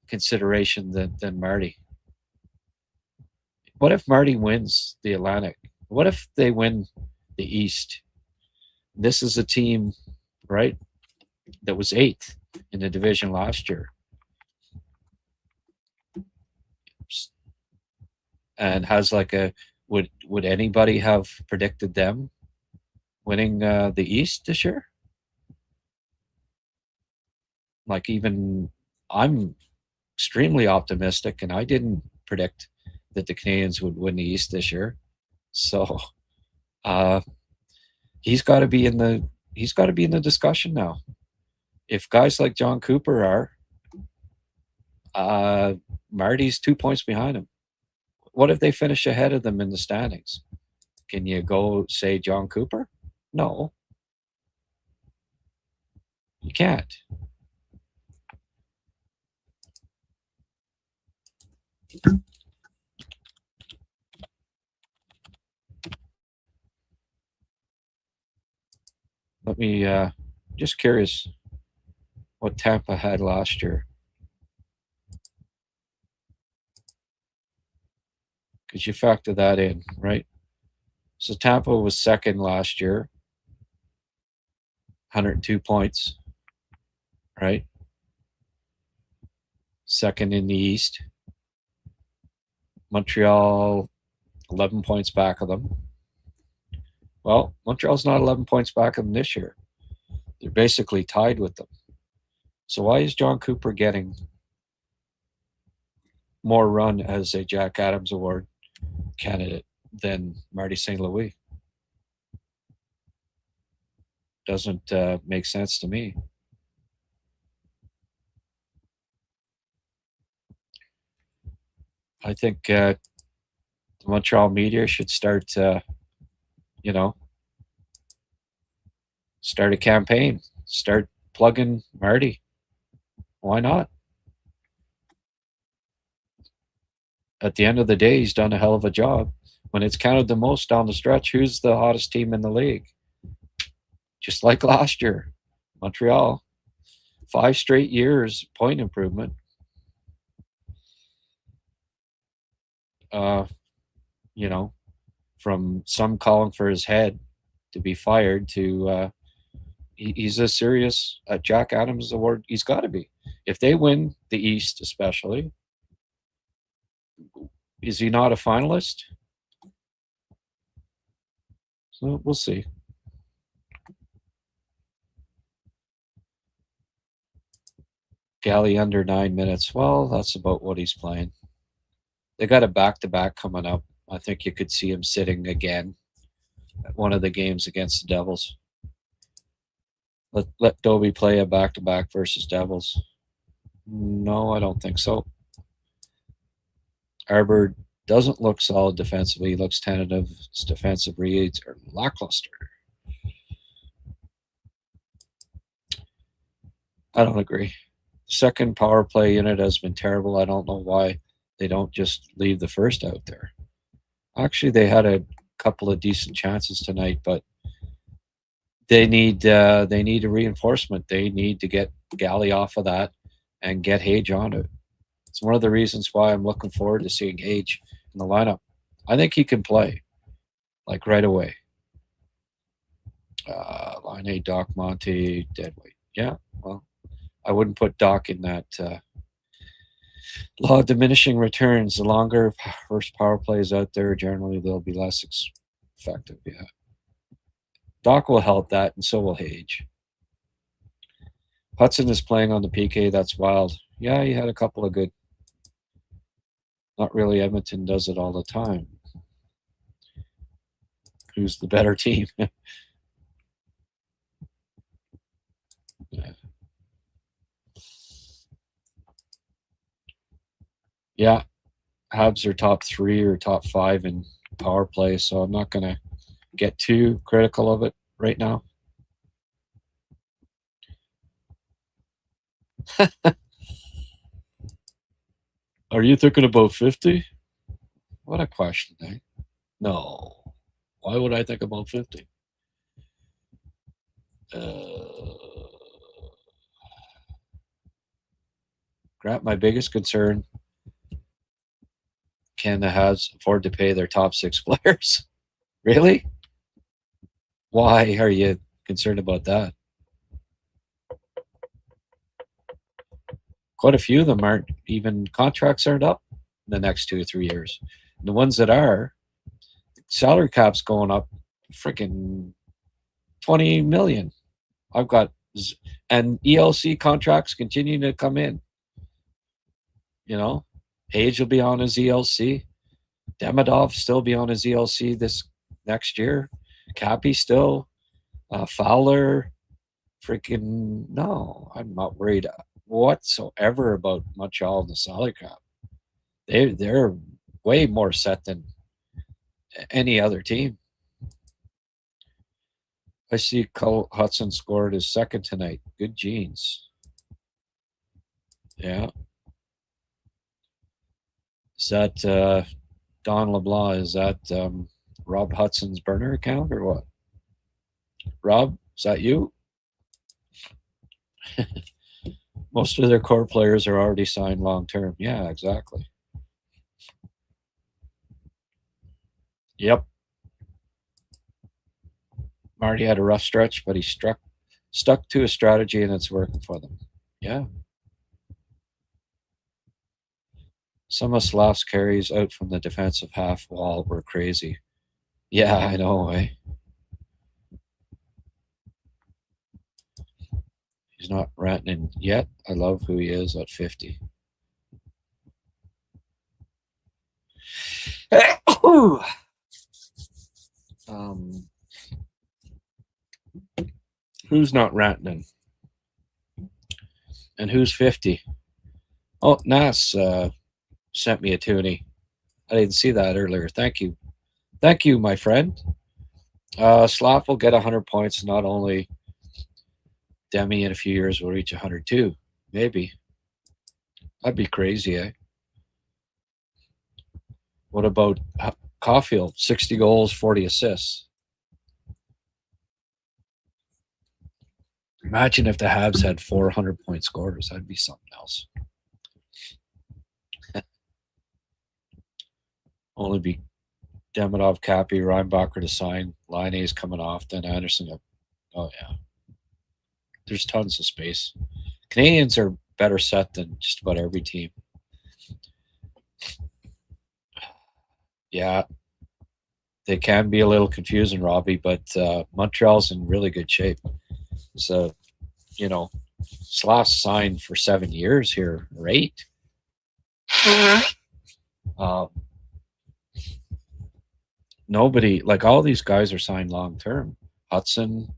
consideration than Marty? What if Marty wins the Atlantic? What if they win the East? This is a team, right, that was 8th in the division last year, and has like a would anybody have predicted them winning the East this year? Like, even I'm extremely optimistic, and I didn't predict that the Canadians would win the East this year. So he's got to be in the discussion now. If guys like John Cooper are, Marty's 2 points behind him. What if they finish ahead of them in the standings? Can you go say John Cooper? No, you can't. Let me just curious what Tampa had last year, because you factor that in, right? So Tampa was second last year, 102 points, right? Second in the East. Montreal, 11 points back of them. Well, Montreal's not 11 points back of them this year. They're basically tied with them. So why is John Cooper getting more run as a Jack Adams Award candidate than Marty St. Louis? Doesn't make sense to me. I think the Montreal media should start, start a campaign, start plugging Marty. Why not? At the end of the day, he's done a hell of a job. When it's counted the most down the stretch, who's the hottest team in the league? Just like last year, Montreal. 5 straight years, point improvement. From some calling for his head to be fired to he's a serious Jack Adams Award. He's got to be. If they win the East, especially, is he not a finalist? So we'll see. Galley under 9 minutes. Well, that's about what he's playing. They got a back-to-back coming up. I think you could see him sitting again at one of the games against the Devils. Let Dobie play a back-to-back versus Devils. No, I don't think so. Arbor doesn't look solid defensively. He looks tentative. His defensive reads are lackluster. I don't agree. Second power play unit has been terrible. I don't know why they don't just leave the first out there. Actually, they had a couple of decent chances tonight, but they need a reinforcement. They need to get Galley off of that and get Hage on it. It's one of the reasons why I'm looking forward to seeing Hage in the lineup. I think he can play, like, right away. Line A, Doc, Monty, Deadweight. Yeah, well, I wouldn't put Doc in that law of diminishing returns. The longer first power plays out there, generally they'll be less effective. Yeah, Doc will help that, and so will Hage. Hudson is playing on the PK. That's wild. Yeah, he had a couple of good. Not really. Edmonton does it all the time. who's the better team. Yeah, Habs are top 3 or top 5 in power play, so I'm not going to get too critical of it right now. Are you thinking about 50? What a question, eh? No. Why would I think about 50? Grant, my biggest concern, can the Habs afford to pay their top 6 players? Really? Why are you concerned about that? Quite a few of them aren't even contracts aren't up in the next 2 or 3 years. And the ones that are, salary cap's going up freaking 20 million. I've got and ELC contracts continuing to come in. You know, Page will be on his ELC. Demidov still be on his ELC this next year. Cappy still. Fowler. Freaking no, I'm not worried whatsoever about Montreal and the salary cap. They're way more set than any other team. I see Cole Hudson scored his second tonight. Good genes. Yeah. Is that Don LeBlanc? Is that Rob Hudson's burner account or what? Rob, is that you? Most of their core players are already signed long term. Yeah, exactly. Yep. Marty had a rough stretch, but he stuck to a strategy and it's working for them. Yeah. Some of Slav's carries out from the defensive half wall were crazy. Yeah, I know. Eh? He's not ranting yet. I love who he is at 50. Who's not ranting? And who's 50? Oh, Nas sent me a toonie. I didn't see that earlier. Thank you. Thank you, my friend. Slav will get 100 points. Not only Demi in a few years will reach 102. Maybe. That'd be crazy, eh? What about Caufield? 60 goals, 40 assists. Imagine if the Habs had 400-point scorers. That'd be something else. Only be Demidov, Cappy, Reinbacher to sign. Line A's coming off. Then Anderson. Oh, yeah. There's tons of space. Canadians are better set than just about every team. Yeah. They can be a little confusing, Robbie, but Montreal's in really good shape. So, Slash signed for 7 years here, or 8. Nobody, like all these guys are signed long term. Hudson,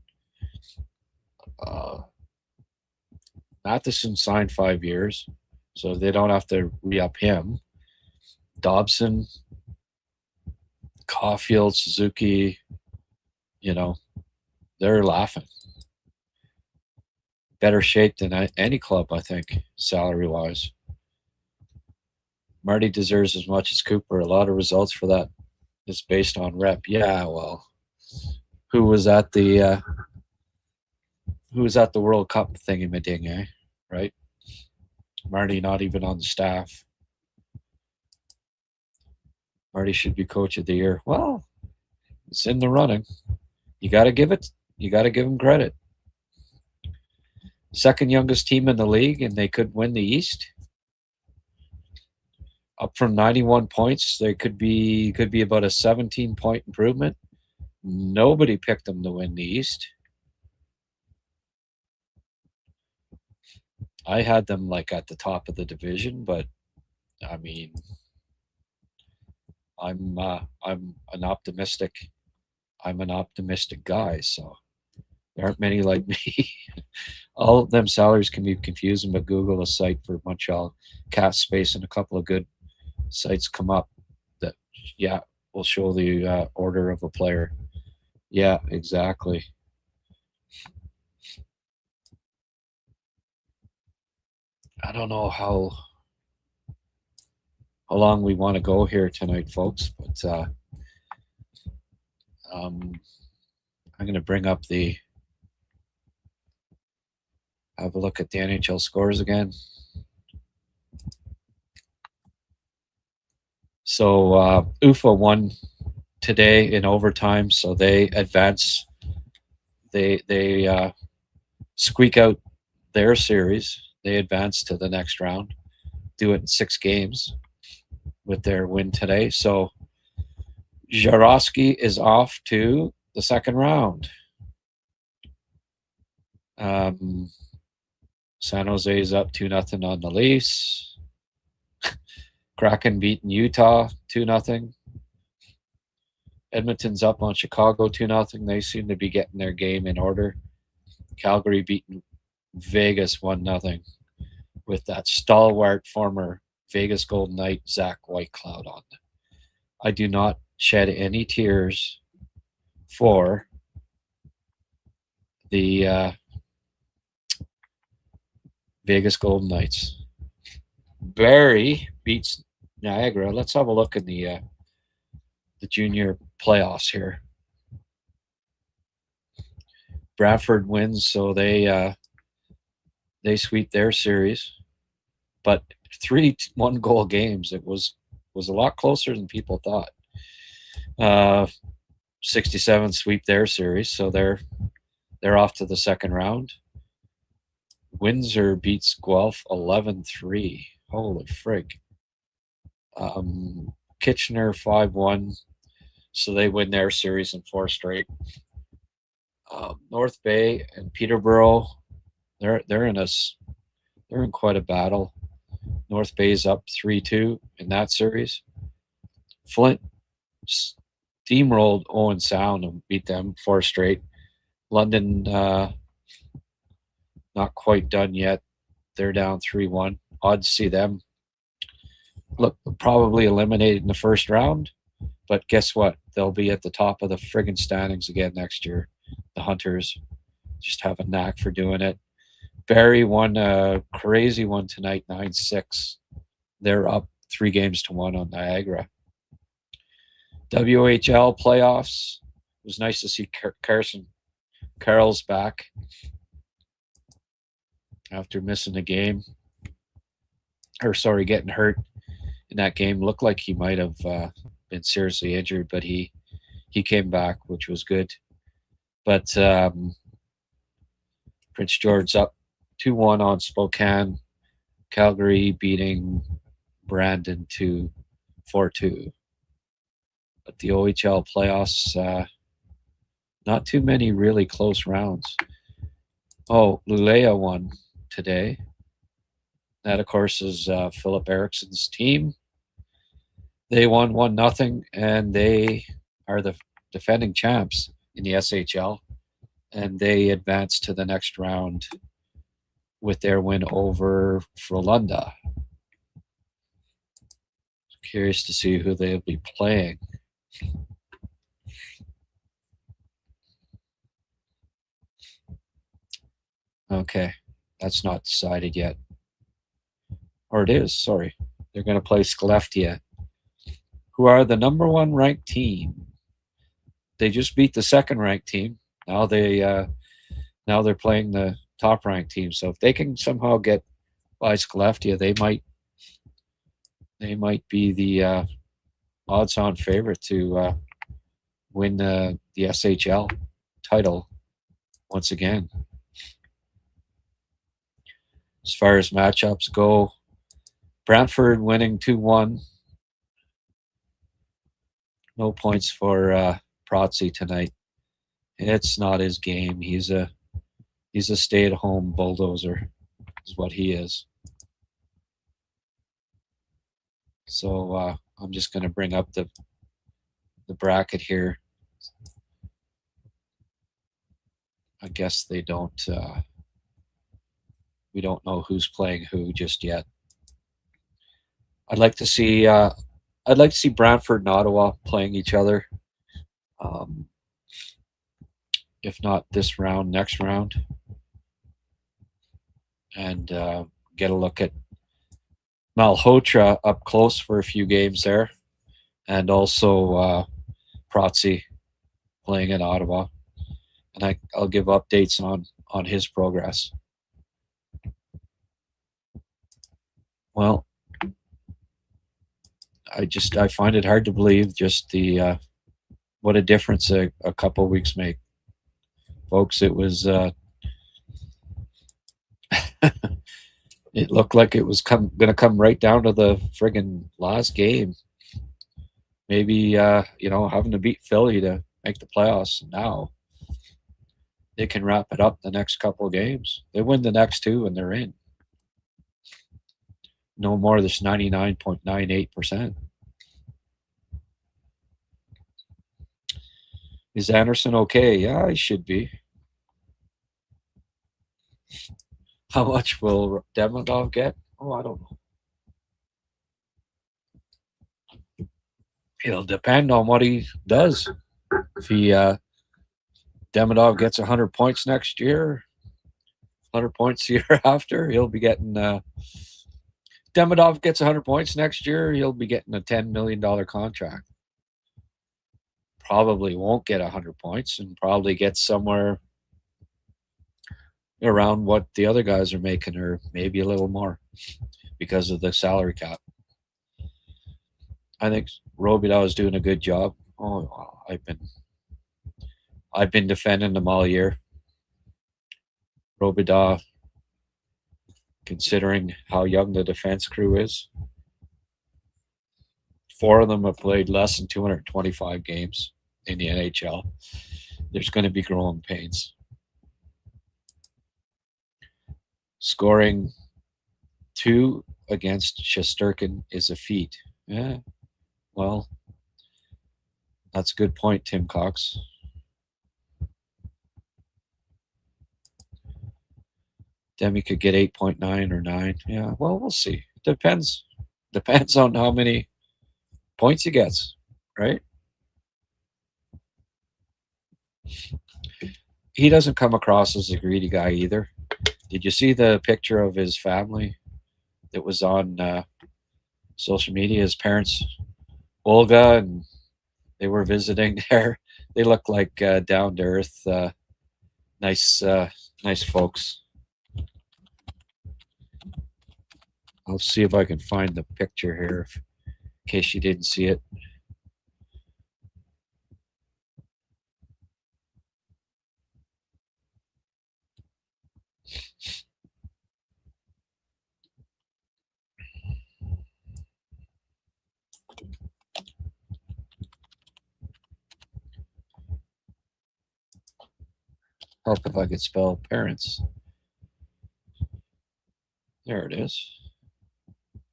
Matheson signed 5 years, so they don't have to re-up him. Dobson, Caufield, Suzuki, they're laughing. Better shape than any club, I think, salary-wise. Marty deserves as much as Cooper. A lot of results for that is based on rep. Yeah, well, who was at the World Cup thingy-ma-ding, eh? Right? Marty not even on the staff. Marty should be coach of the year. Well, it's in the running. You got to give him credit. Second youngest team in the league, and they could win the East. Up from 91 points, they could be about a 17-point improvement. Nobody picked them to win the East. I had them like at the top of the division, but I mean, I'm an optimistic I'm an optimistic guy, so there aren't many like me. All of them salaries can be confusing, but Google a site for Montreal cat space and a couple of good sites come up that, yeah, will show the order of a player. Yeah, exactly. I don't know how long we want to go here tonight, folks, but um, I'm going to bring up have a look at the NHL scores again. So UFA won today in overtime, so they advance. They squeak out their series. They advance to the next round. Do it in 6 games with their win today. So Jarosky is off to the second round. San Jose is up 2-0 on the Leafs. Kraken beating Utah 2-0. Edmonton's up on Chicago 2-0. They seem to be getting their game in order. Calgary beating Vegas 1-0 with that stalwart former Vegas Golden Knight Zach Whitecloud on. I do not shed any tears for the Vegas Golden Knights. Barrie beats Niagara. Let's have a look in the junior playoffs here. Bradford wins, so they sweep their series, but 3 1-goal games. It was a lot closer than people thought. 67 sweep their series, so they're off to the second round. Windsor beats Guelph 11-3. Holy frig. Kitchener 5-1, so they win their series in 4 straight. North Bay and Peterborough, they're in quite a battle. North Bay's up 3-2 in that series. Flint steamrolled Owen Sound and beat them 4 straight. London not quite done yet. They're down 3-1. Odd to see them look probably eliminated in the first round, but guess what? They'll be at the top of the friggin' standings again next year. The Hunters just have a knack for doing it. Barrie won a crazy one tonight, 9-6. They're up 3-1 on Niagara. WHL playoffs. It was nice to see Carroll's back after missing a game. Getting hurt in that game. Looked like he might have been seriously injured, but he came back, which was good. But Prince George's up 2-1 on Spokane. Calgary beating Brandon 4-2. But the OHL playoffs, not too many really close rounds. Oh, Luleå won today. That, of course, is Philip Ericsson's team. They won 1-0, and they are the defending champs in the SHL. And they advanced to the next round with their win over Frölunda. Curious to see who they'll be playing. Okay, that's not decided yet. Or it is, sorry. They're going to play Skellefteå, who are the number 1 ranked team. They just beat the second ranked team. Now they're playing the top ranked team. So if they can somehow get by Skellefteå, they might be the odds-on favorite to win the SHL title once again. As far as matchups go, Brantford winning 2-1. No points for Protzy tonight. It's not his game. He's a stay-at-home bulldozer, is what he is. So I'm just going to bring up the bracket here. I guess they don't. We don't know who's playing who just yet. I'd like to see. I'd like to see Brantford and Ottawa playing each other. Um, if not this round, next round, and get a look at Malhotra up close for a few games there, and also Protzi playing in Ottawa, and I'll give updates on his progress. Well, I find it hard to believe just the what a difference a couple of weeks make, folks. It was it looked like it was going to come right down to the friggin' last game. Maybe having to beat Philly to make the playoffs. Now they can wrap it up the next couple of games. They win the next two and they're in. No more this 99.98%. Is Anderson okay? Yeah, he should be. How much will Demidov get? Oh, I don't know. It'll depend on what he does. If he Demidov gets 100 points next year, 100 points the year after, he'll be getting. Demidov gets 100 points next year, he'll be getting a $10 million contract. Probably won't get 100 points and probably gets somewhere around what the other guys are making, or maybe a little more because of the salary cap. I think Robida is doing a good job. Oh, I've been defending them all year. Robida, considering how young the defense crew is, 4 of them have played less than 225 games in the NHL. There's going to be growing pains. Scoring 2 against Shesterkin is a feat. Yeah, well, that's a good point, Tim Cox. Demi could get 8.9 or 9. Yeah, well, we'll see. Depends on how many points he gets, right? He doesn't come across as a greedy guy either. Did you see the picture of his family that was on social media? His parents, Olga, and they were visiting there. They look like down to earth, nice folks. I'll see if I can find the picture here, in case you didn't see it. Help if I could spell parents. There it is.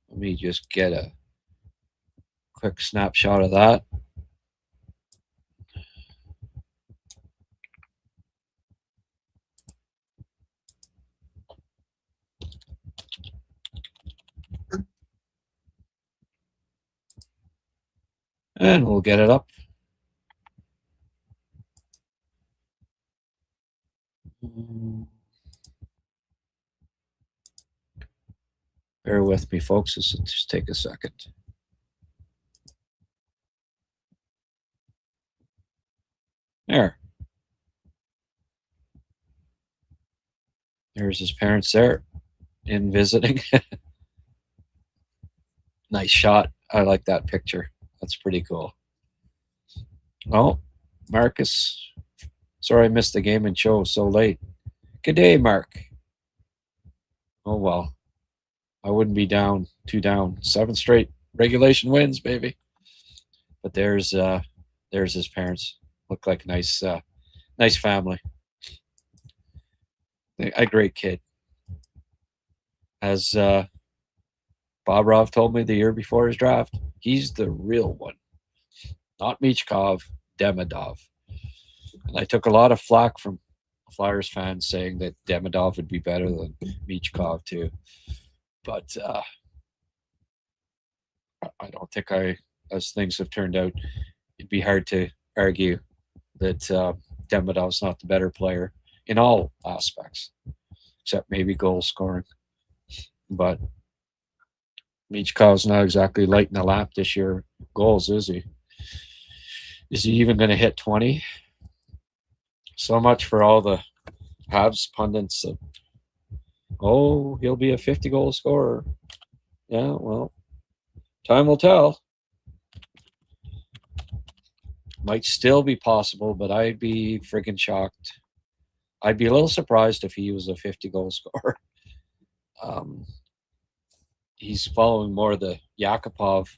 Let me just get a quick snapshot of that. And we'll get it up. Bear with me, folks. This will just take a second. There. There's his parents there in visiting. Nice shot. I like that picture. That's pretty cool. Oh, Marcus. Sorry I missed the game and show so late. Good day, Mark. Oh, well. I wouldn't be down, 2 down. 7 straight regulation wins, baby. But there's his parents. Look like nice family. A great kid. As Bobrov told me the year before his draft, he's the real one. Not Michkov, Demidov. And I took a lot of flack from Flyers fans saying that Demidov would be better than Michkov too. But I don't think as things have turned out, it'd be hard to argue that Demidov's not the better player in all aspects, except maybe goal scoring. But Michkov's not exactly lighting the lap this year. Goals, is he? Is he even going to hit 20? So much for all the Habs pundits that, oh, he'll be a 50-goal scorer. Yeah, well, time will tell. Might still be possible, but I'd be friggin' shocked. I'd be a little surprised if he was a 50-goal scorer. He's following more the Yakupov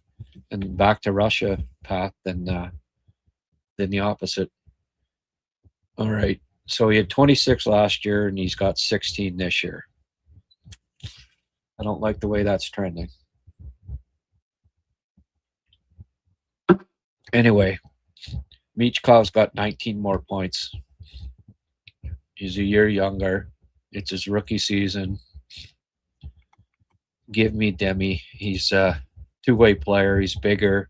and back to Russia path than the opposite. All right. So he had 26 last year, and he's got 16 this year. I don't like the way that's trending. Anyway, Michkov's got 19 more points. He's a year younger. It's his rookie season. Give me Demi. He's a two-way player. He's bigger,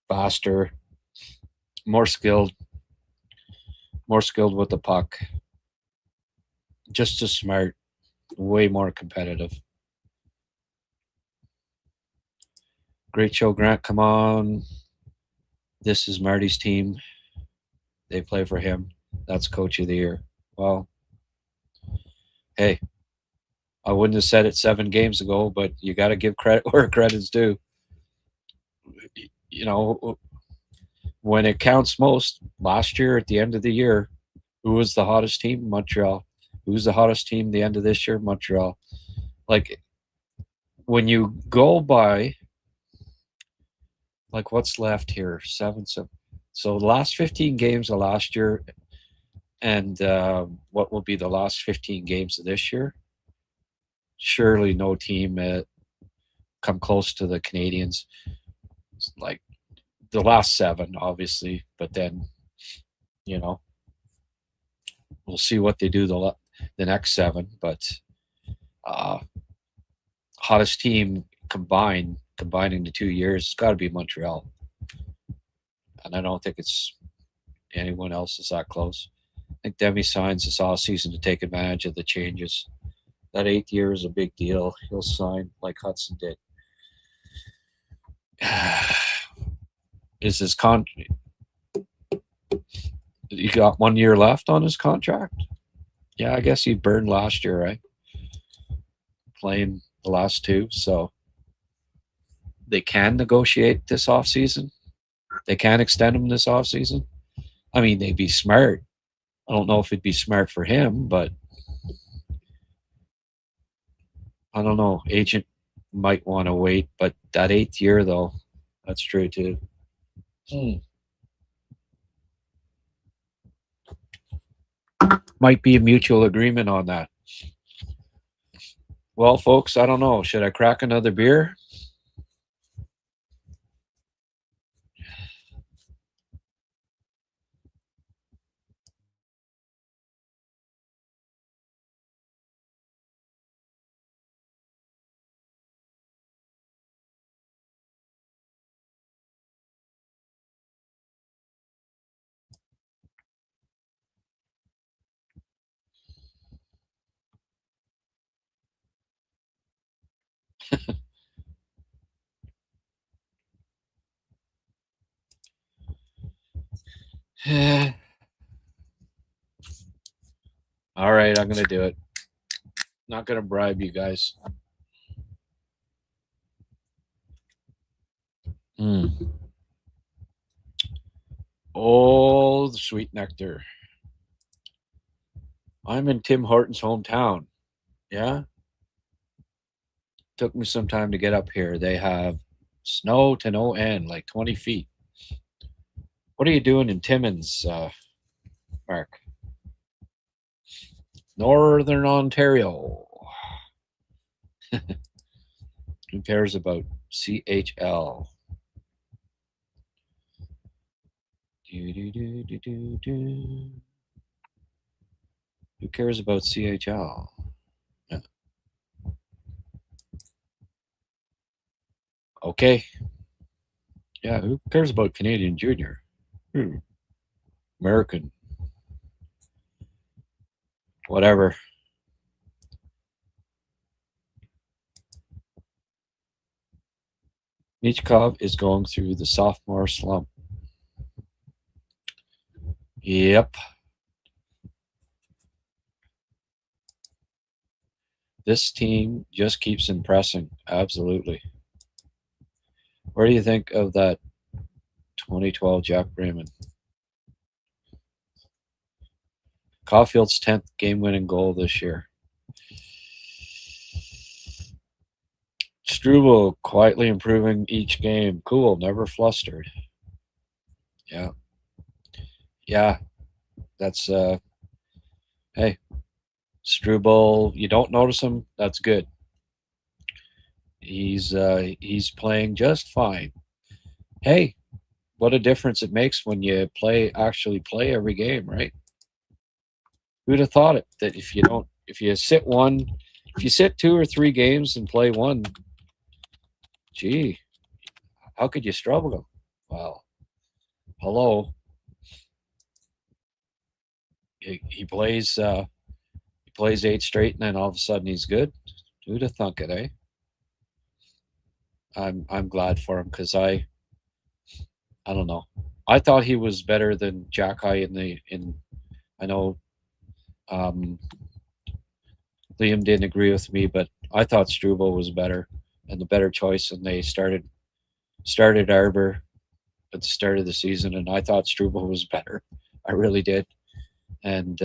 faster, more skilled with the puck. Just as smart, way more competitive. Great show, Grant. Come on. This is Marty's team. They play for him. That's Coach of the Year. Well, hey, I wouldn't have said it 7 games ago, but you got to give credit where credit's due. You know, when it counts most, last year at the end of the year, who was the hottest team? Montreal. Who's the hottest team the end of this year? Montreal. Like, when you go by, like, what's left here? 7. So the last 15 games of last year and what will be the last 15 games of this year, surely no team come close to the Canadians. Like, the last 7, obviously, but then, we'll see what they do the next 7. But hottest team combining the 2 years, it's got to be Montreal, and I don't think it's anyone else is that close. I think Demi signs this off season to take advantage of the changes. That 8th year is a big deal. He'll sign like Hudson did. Is his contract? He got 1 year left on his contract. Yeah, I guess he burned last year, right? Playing the last 2, so they can negotiate this offseason. They can extend him this offseason. I mean, they'd be smart. I don't know if it'd be smart for him, but I don't know. Agent might want to wait, but that 8th year, though, that's true too. Might be a mutual agreement on that. Well, folks, I don't know. Should I crack another beer? All right, I'm going to do it. Not going to bribe you guys. Oh, the sweet nectar. I'm in Tim Hortons' hometown. Yeah. Took me some time to get up here. They have snow to no end, like 20 feet. What are you doing in Timmins, Mark? Northern Ontario. Who cares about CHL? Who cares about CHL? Yeah. Okay. Yeah, who cares about Canadian Junior? American. Whatever. Michkov is going through the sophomore slump. Yep. This team just keeps impressing. Absolutely. What do you think of that 2012 Jack Raymond? Caufield's 10th game-winning goal this year. Struble quietly improving each game. Cool, never flustered. Yeah. Yeah, that's hey, Struble, you don't notice him, that's good. He's playing just fine. Hey, what a difference it makes when you actually play every game, right? Who'd have thought it that if you sit 2 or 3 games and play one, gee, how could you struggle? Well, hello. He plays 8 straight and then all of a sudden he's good. Who'd have thunk it, eh? I'm glad for him because I don't know. I thought he was better than Jack High in I know um, Liam didn't agree with me, but I thought Struble was better and the better choice, and they started Arbor at the start of the season, and I thought Struble was better. I really did, and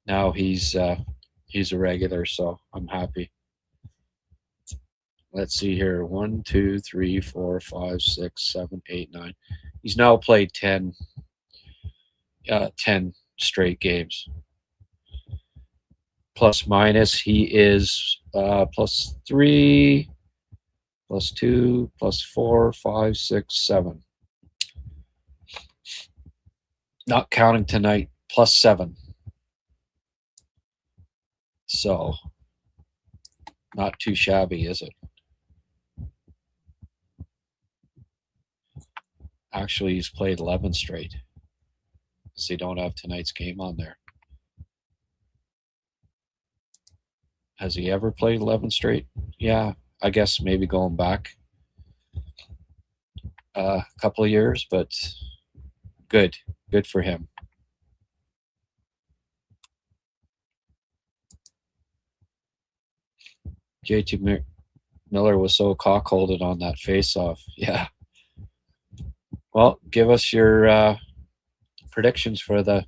now he's a regular, so I'm happy. Let's see here: 1, 2, 3, 4, 5, 6, 7, 8, 9. He's now played 10 straight games. Plus minus, he is +3, +2, +4, 5, 6, 7. Not counting tonight, +7. So, not too shabby, is it? Actually, he's played 11 straight because they don't have tonight's game on there. Has he ever played 11 straight? Yeah, I guess maybe going back a couple of years, but good. Good for him. JT Miller was so cockholded on that face-off. Yeah. Well, give us your predictions for the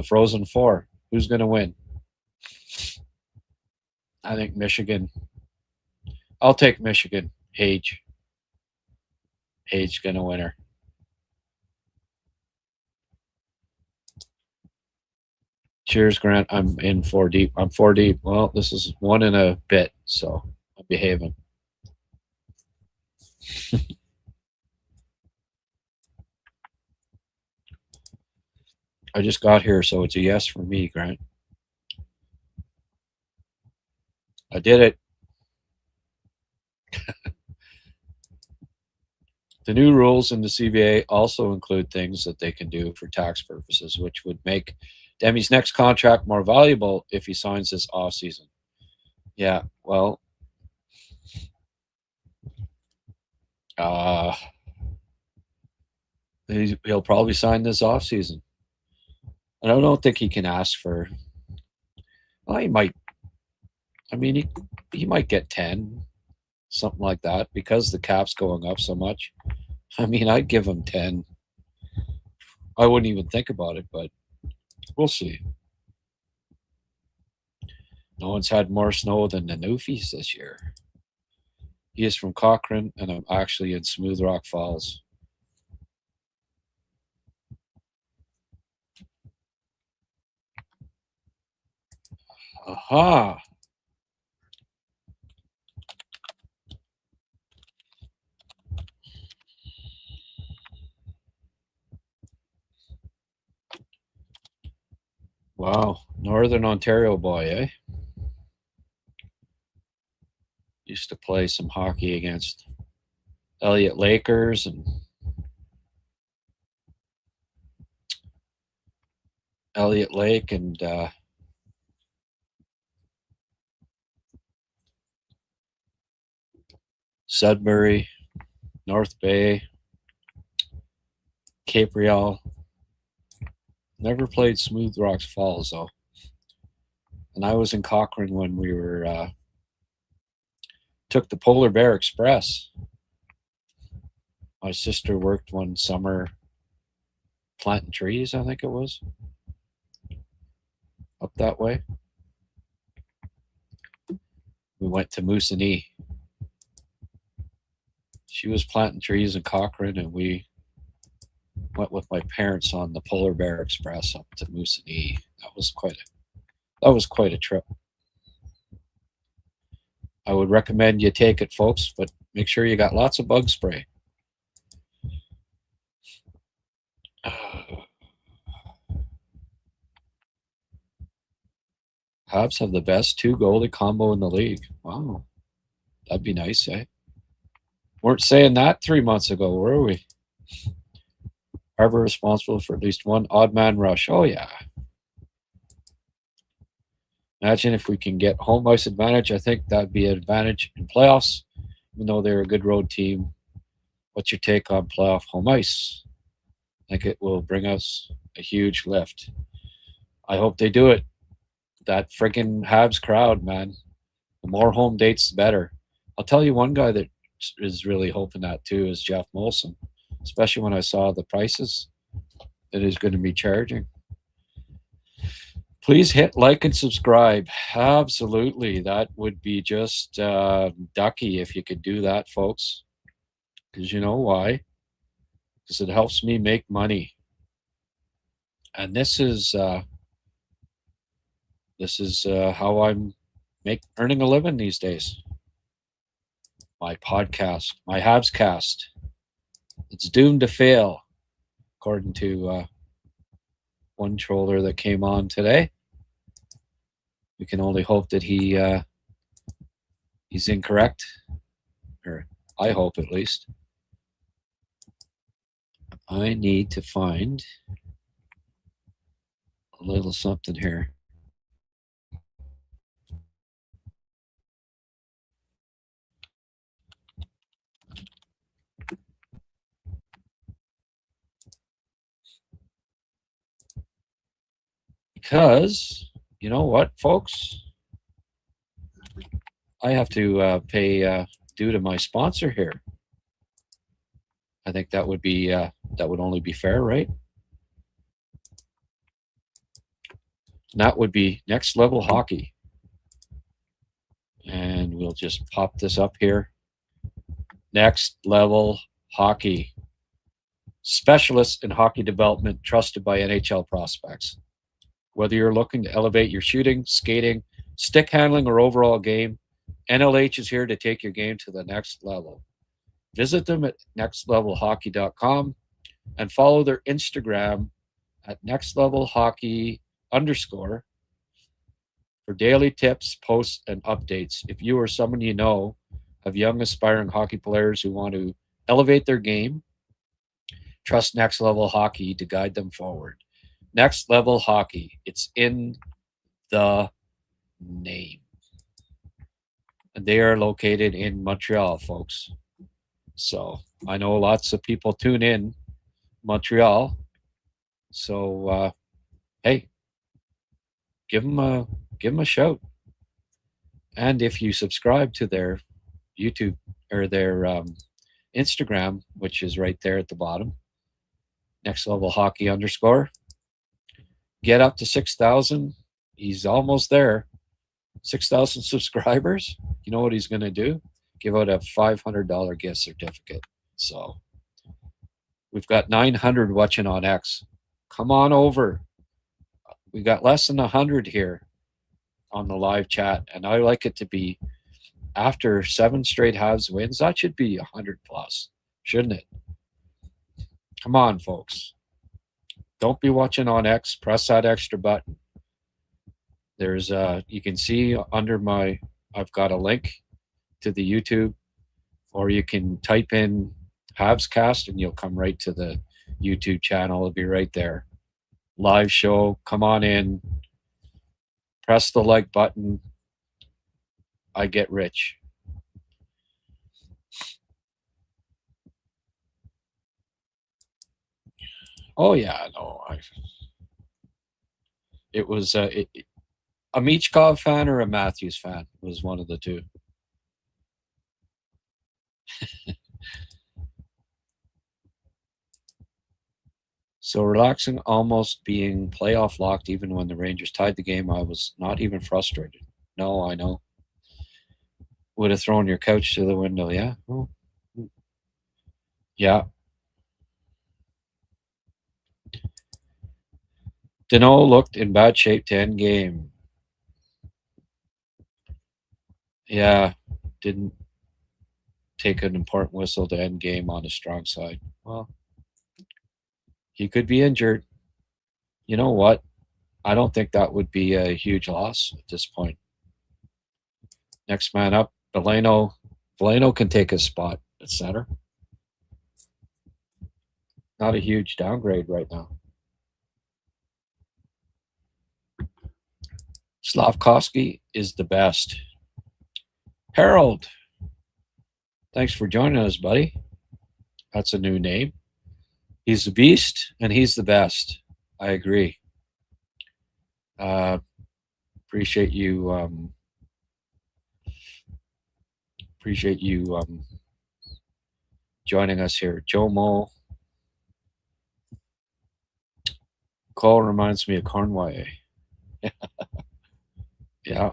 Frozen Four. Who's going to win? I think Michigan. I'll take Michigan. Hage going to win her. Cheers, Grant. I'm in 4 deep. I'm 4 deep. Well, this is 1 and a bit, so I'm behaving. I just got here, so it's a yes for me, Grant. I did it. The new rules in the CBA also include things that they can do for tax purposes, which would make Demi's next contract more valuable if he signs this offseason. Yeah, well, he'll probably sign this offseason. And I don't think he can ask for. Well, he might. I mean, he might get 10, something like that, because the cap's going up so much. I mean, I'd give him 10. I wouldn't even think about it, but we'll see. No one's had more snow than the Newfies this year. He is from Cochrane, and I'm actually in Smooth Rock Falls. Aha! Wow, Northern Ontario boy, eh? Used to play some hockey against Elliott Lakers and Elliott Lake and Sudbury, North Bay, Cape Real. Never played Smooth Rocks Falls though. And I was in Cochrane when we were took the Polar Bear Express. My sister worked one summer planting trees, I think it was, up that way. We went to Moosonee. She was planting trees in Cochrane, and we went with my parents on the Polar Bear Express up to Moosonee. That was quite a trip. I would recommend you take it, folks, but make sure you got lots of bug spray. Habs have the best 2-goalie combo in the league. Wow, that'd be nice, eh? Weren't saying that 3 months ago, were we? Harbor responsible for at least one odd man rush. Oh yeah. Imagine if we can get home ice advantage. I think that'd be an advantage in playoffs, even though they're a good road team. What's your take on playoff home ice? I think it will bring us a huge lift. I hope they do it. That friggin' Habs crowd, man. The more home dates, the better. I'll tell you one guy that is really hoping that too is Jeff Molson, especially when I saw the prices that he's going to be charging. Please hit like and subscribe. Absolutely. That would be just ducky if you could do that, folks. Because you know why? Because it helps me make money. And this is how I'm earning a living these days. My podcast, my Habs cast. It's doomed to fail, according to one troller that came on today. We can only hope that he's incorrect, or I hope at least. I need to find a little something here. Because, you know what, folks? I have to pay due to my sponsor here. I think that would be that would only be fair, right? And that would be Next Level Hockey. And we'll just pop this up here. Next Level Hockey. Specialists in hockey development trusted by NHL prospects. Whether you're looking to elevate your shooting, skating, stick handling, or overall game, NLH is here to take your game to the next level. Visit them at nextlevelhockey.com and follow their Instagram at nextlevelhockey_ for daily tips, posts, and updates. If you or someone you know have young aspiring hockey players who want to elevate their game, trust Next Level Hockey to guide them forward. Next Level Hockey. It's in the name. And they are located in Montreal, folks. So I know lots of people tune in Montreal. So hey, give them a shout. And if you subscribe to their YouTube or their Instagram, which is right there at the bottom, Next Level Hockey _ get up to 6,000. He's almost there. 6,000 subscribers. You know what he's going to do? Give out a $500 gift certificate. So we've got 900 watching on X. Come on over. We got less than 100 here on the live chat, and I like it to be after 7 straight Habs wins. That should be 100 plus, shouldn't it? Come on, folks. Don't be watching on X. Press that extra button. There's you can see under my I've got a link to the YouTube, or you can type in Habscast and you'll come right to the YouTube channel. It'll be right there. Live show. Come on in. Press the like button. I get rich. Oh yeah, no. It was a Michkov fan or a Matthews fan was one of the two. So relaxing, almost being playoff locked, even when the Rangers tied the game. I was not even frustrated. No, I know. Would have thrown your couch to the window. Yeah. Oh. Yeah. Danault looked in bad shape to end game. Yeah. Didn't take an important whistle to end game on the strong side. Well, he could be injured. You know what? I don't think that would be a huge loss at this point. Next man up, Veleno. Veleno can take his spot at center. Not a huge downgrade right now. Slavkovsky is the best. Harold, thanks for joining us, buddy. That's a new name. He's the beast, and he's the best. I agree. Appreciate you. Appreciate you joining us here, Jomo. Cole reminds me of Cornway. Yeah,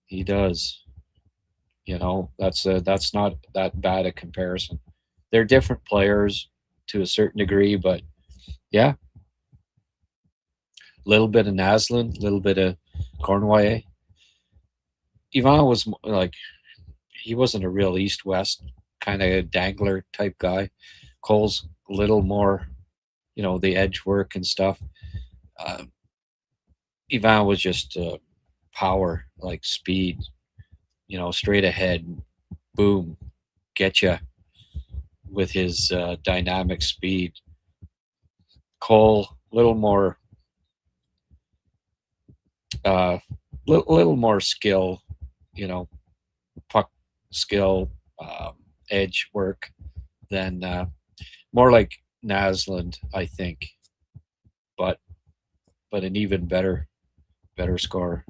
he does. You know, that's not that bad a comparison. They're different players to a certain degree, but yeah, a little bit of Naslin, a little bit of Cornway. Ivan was like he wasn't a real East West kind of dangler type guy. Cole's a little more, you know, the edge work and stuff. Uh, Ivan was just power, like speed, you know, straight ahead, boom, get you with his dynamic speed. Cole, little more, little more skill, you know, puck skill, edge work than more like Naslund, I think, but an even better scorer.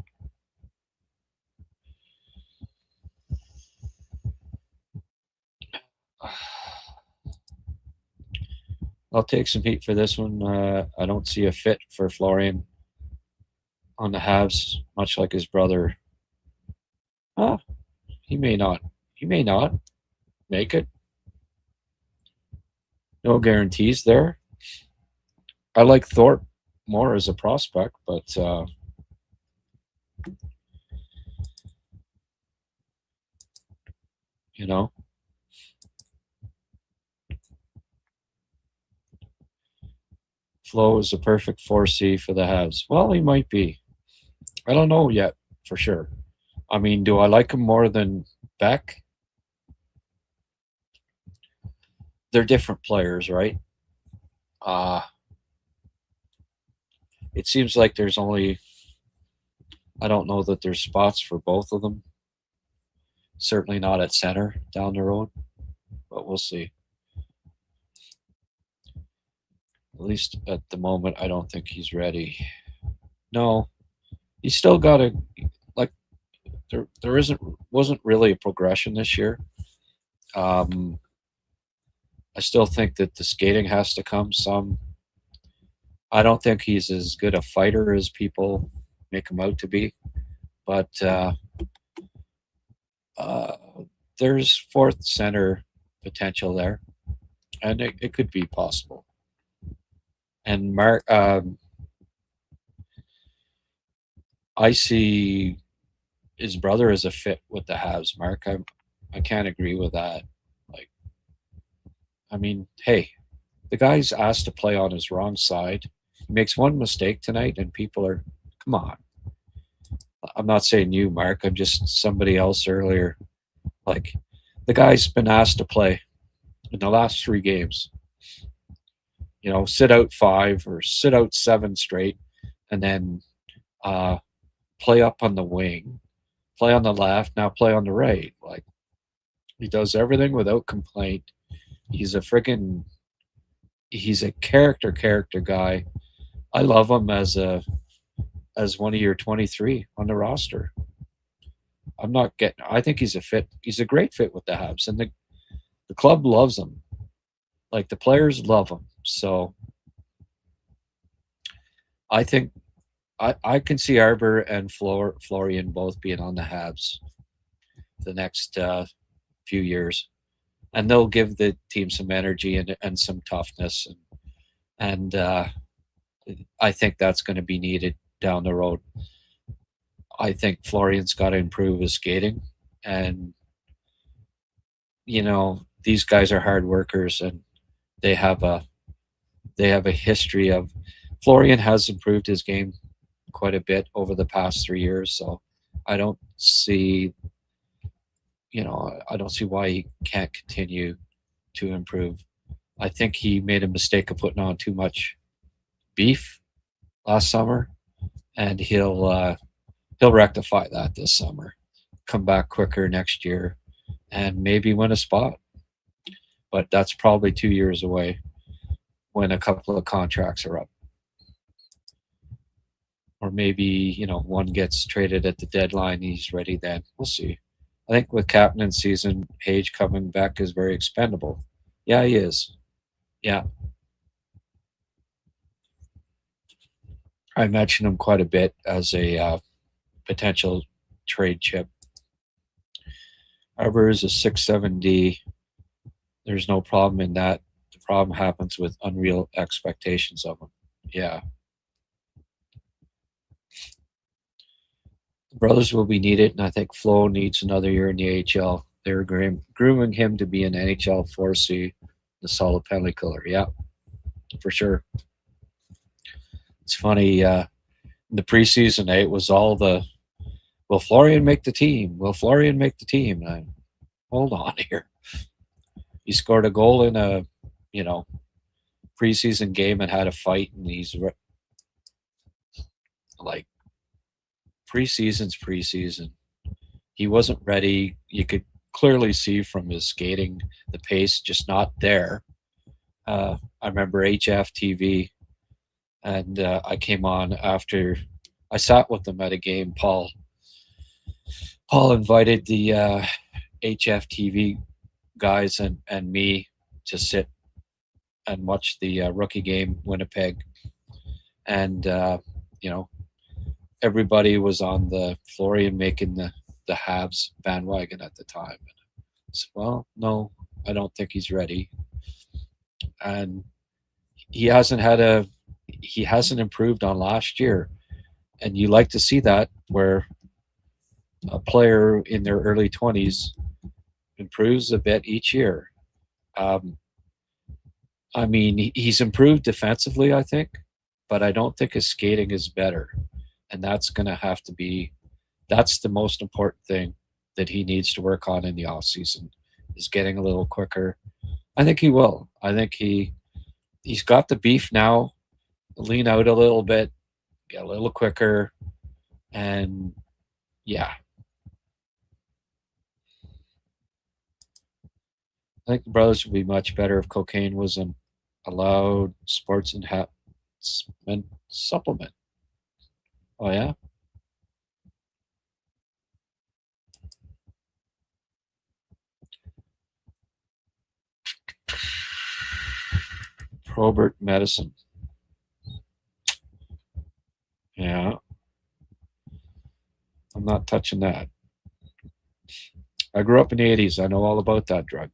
I'll take some heat for this one. I don't see a fit for Florian on the Habs, much like his brother. Ah, he may not. He may not make it. No guarantees there. I like Thorpe more as a prospect, but you know, Flo is a perfect 4C for the Habs. Well, he might be. I don't know yet for sure. I mean, do I like him more than Beck? They're different players, right? It seems like there's only, I don't know that there's spots for both of them. Certainly not at center down the road, but we'll see. At least at the moment, I don't think he's ready. No, he's still got to, like, there wasn't really a progression this year. I still think that the skating has to come some. I don't think he's as good a fighter as people make him out to be, but there's fourth center potential there, and it could be possible. And Mark, I see his brother as a fit with the Habs. Mark, I can't agree with that. Like, I mean, hey, the guy's asked to play on his wrong side. He makes one mistake tonight, and people are, come on. I'm not saying you, Mark. I'm just somebody else earlier. Like, the guy's been asked to play in the last 3 games. Sit out 5 or sit out 7 straight, and then uh, play up on the wing, play on the left, now play on the right. Like, he does everything without complaint. He's a character guy. I love him as one of your 23 on the roster. I think he's a fit. He's a great fit with the Habs, and the club loves him. Like, the players love him. So I think I can see Arbor and Florian both being on the Habs the next few years, and they'll give the team some energy and some toughness, and I think that's going to be needed down the road. I think Florian's got to improve his skating, and these guys are hard workers, and they have a history of. Florian has improved his game quite a bit over the past 3 years, so I don't see why he can't continue to improve. I think he made a mistake of putting on too much beef last summer, and he'll rectify that this summer. Come back quicker next year, and maybe win a spot. But that's probably 2 years away when a couple of contracts are up. Or maybe, one gets traded at the deadline, he's ready then. We'll see. I think with Kapanen season, Page coming back is very expendable. Yeah, he is. Yeah. I mentioned him quite a bit as a potential trade chip. Arbor is a 6'7" There's no problem in that. The problem happens with unreal expectations of him. Yeah. The brothers will be needed, and I think Flo needs another year in the AHL. They're grooming him to be an NHL 4C, the solid penalty killer. Yeah, for sure. It's funny, in the preseason, it was all will Florian make the team? Will Florian make the team? And hold on here. He scored a goal in a, preseason game and had a fight, and he's like, preseason's preseason. He wasn't ready. You could clearly see from his skating, the pace just not there. I remember HF TV, and I came on after I sat with them at a game. Paul invited the HF TV guys and me to sit and watch the rookie game, Winnipeg, and everybody was on the Florian making the Habs bandwagon at the time. I said, well, no, I don't think he's ready, and he hasn't improved on last year, and you like to see that where a player in their early 20s improves a bit each year. I mean, he's improved defensively, I think, but I don't think his skating is better. And that's going to have to be – that's the most important thing that he needs to work on in the offseason, is getting a little quicker. I think he will. I think he's got the beef now, lean out a little bit, get a little quicker, and yeah. I think the brothers would be much better if cocaine was an allowed sports enhancement supplement. Oh, yeah? Probert medicine. Yeah. I'm not touching that. I grew up in the 80s. I know all about that drug.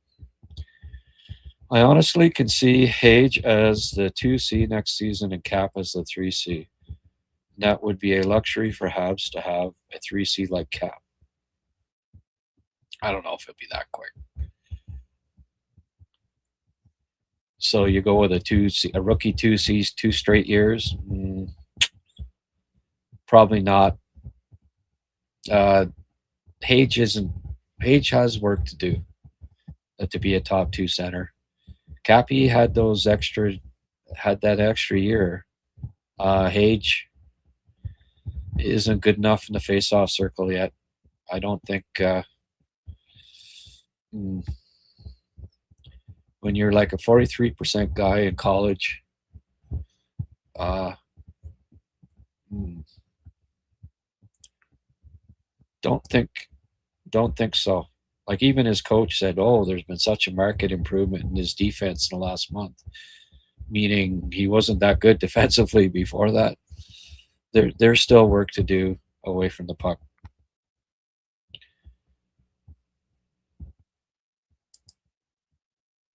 I honestly can see Hage as the 2C next season and Cap as the 3C. That would be a luxury for Habs to have a 3C like Cap. I don't know if it'd be that quick. So you go with a rookie 2Cs, 2 straight years. Probably not. Uh, Page isn't. Page has work to do to be a top 2 center. Cappy had that extra year. Hage isn't good enough in the face-off circle yet. I don't think. Mm, when you're like a 43% guy in college, uh, mm, don't think don't think so. Like even his coach said, "Oh, there's been such a market improvement in his defense in the last month," meaning he wasn't that good defensively before that. There's still work to do away from the puck.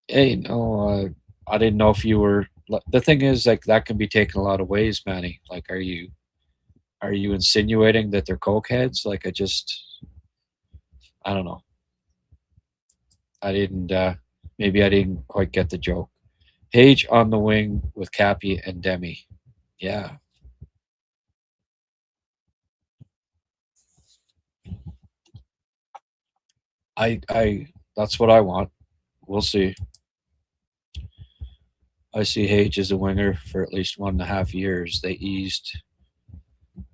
Hey, no, I didn't know if you were. The thing is, like that can be taken a lot of ways, Manny. Like, are you insinuating that they're cokeheads? Like, I don't know. I didn't. Maybe I didn't quite get the joke. Page on the wing with Cappy and Demi. Yeah, I. That's what I want. We'll see. I see Hage as a winger for at least 1.5 years. They eased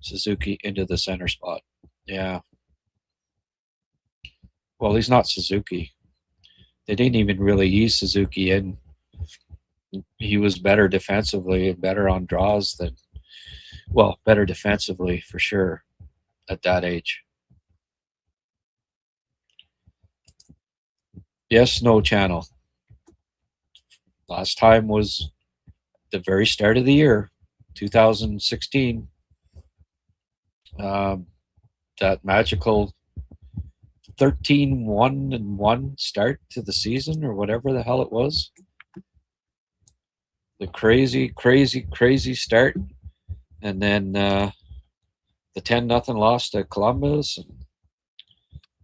Suzuki into the center spot. Yeah. Well, he's not Suzuki. They didn't even really ease Suzuki in. He was better defensively and better on draws than, well, better defensively for sure at that age. Yes, no channel. Last time was the very start of the year, 2016. Um, that magical 13-1-1 start to the season or whatever the hell it was. The crazy, crazy, crazy start. And then the 10-0 loss to Columbus. And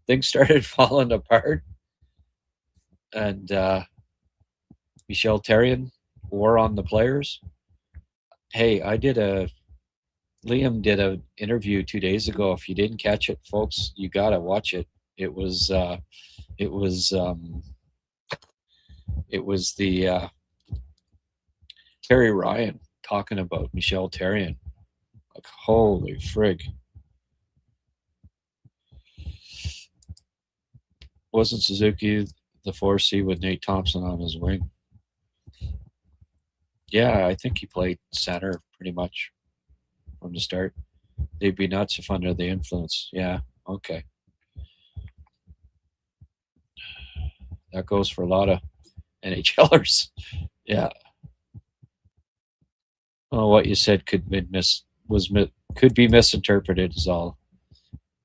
things started falling apart. And Michel Therrien wore on the players. Hey, Liam did an interview 2 days ago. If you didn't catch it, folks, you gotta watch it. It was it was it was the Terry Ryan talking about Michel Therrien. Like holy frig. Wasn't Suzuki the 4C with Nate Thompson on his wing? Yeah, I think he played center pretty much from the start. They'd be nuts if under the influence. Yeah, okay. That goes for a lot of NHLers. Yeah. Well, what you said could be misinterpreted. Is all.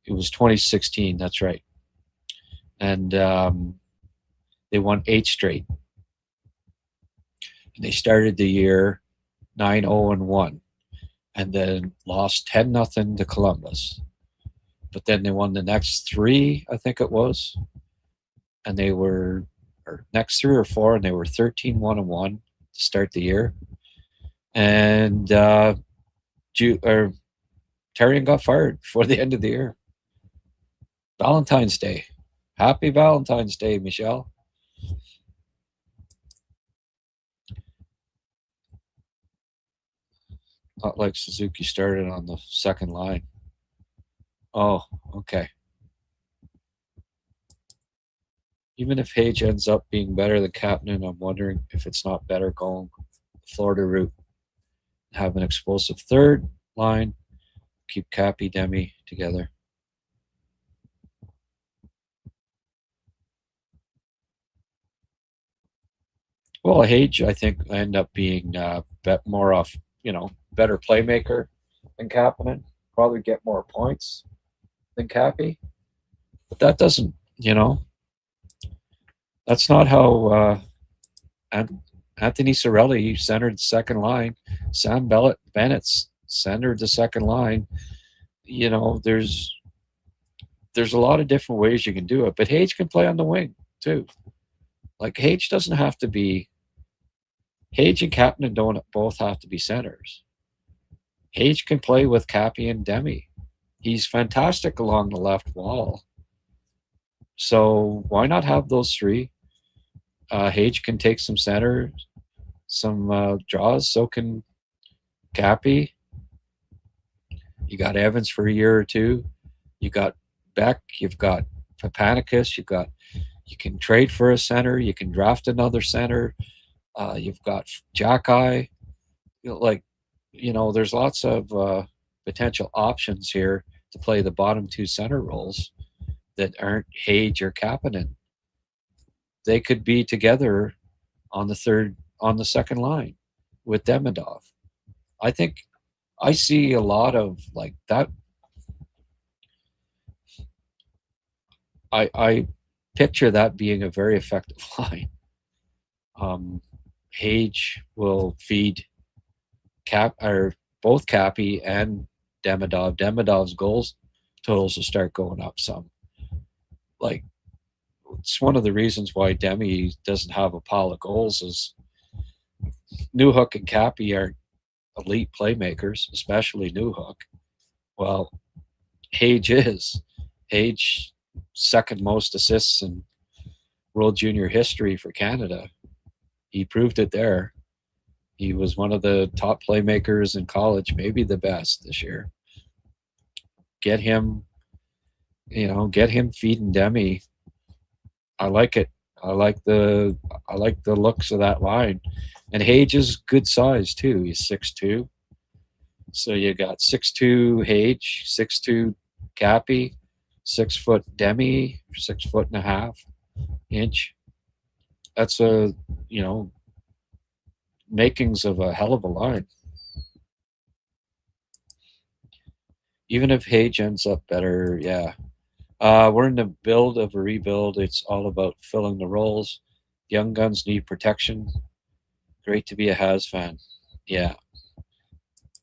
It was 2016. That's right, and they won 8 straight. They started the year 9-0-1, and then lost 10-0 to Columbus. But then they won the next 3, I think it was, and they were or next 3 or 4, and they were 13-1-1 to start the year. And Therrien got fired before the end of the year. Valentine's Day. Happy Valentine's Day, Michelle. Not like Suzuki started on the second line. Oh, okay. Even if Hage ends up being better than Kapanen, I'm wondering if it's not better going the Florida route. Have an explosive third line, keep Cappy, Demi together. Well, Hage, I think, end up being more off, better playmaker than Kapanen. Probably get more points than Cappy. But that doesn't, that's not how Anthony Cirelli centered the second line. Sam Bennett centered the second line. There's a lot of different ways you can do it. But Hage can play on the wing too. Like Hage doesn't have to be Hage and Kapanen don't both have to be centers. Hage can play with Cappy and Demi. He's fantastic along the left wall. So why not have those three? Hage can take some center, some draws. So can Cappy. You got Evans for a year or two. You got Beck. You've got Papanicus. You can trade for a center. You can draft another center. You've got Jack-Eye. There's lots of potential options here to play the bottom two center roles that aren't Hage or Kapanen. They could be together on the second line with Demidov. I think I see a lot of like that. I picture that being a very effective line. Hage will feed both Cappy and Demidov. Demidov's goals totals will start going up some. Like, it's one of the reasons why Demi doesn't have a pile of goals is Newhook and Cappy are elite playmakers, especially Newhook. Well, Hage is. Hage, second most assists in World Junior history for Canada. He proved it there. He was one of the top playmakers in college, maybe the best this year. Get him feeding Demi. I like it. I like the looks of that line. And Hage is good size too. He's 6'2". So you got 6'2" Hage, 6'2" Cappy, 6 foot Demi, 6.5 inch. That's makings of a hell of a line. Even if Hage ends up better, yeah. We're in the build of a rebuild. It's all about filling the roles. Young guns need protection. Great to be a Habs fan. Yeah.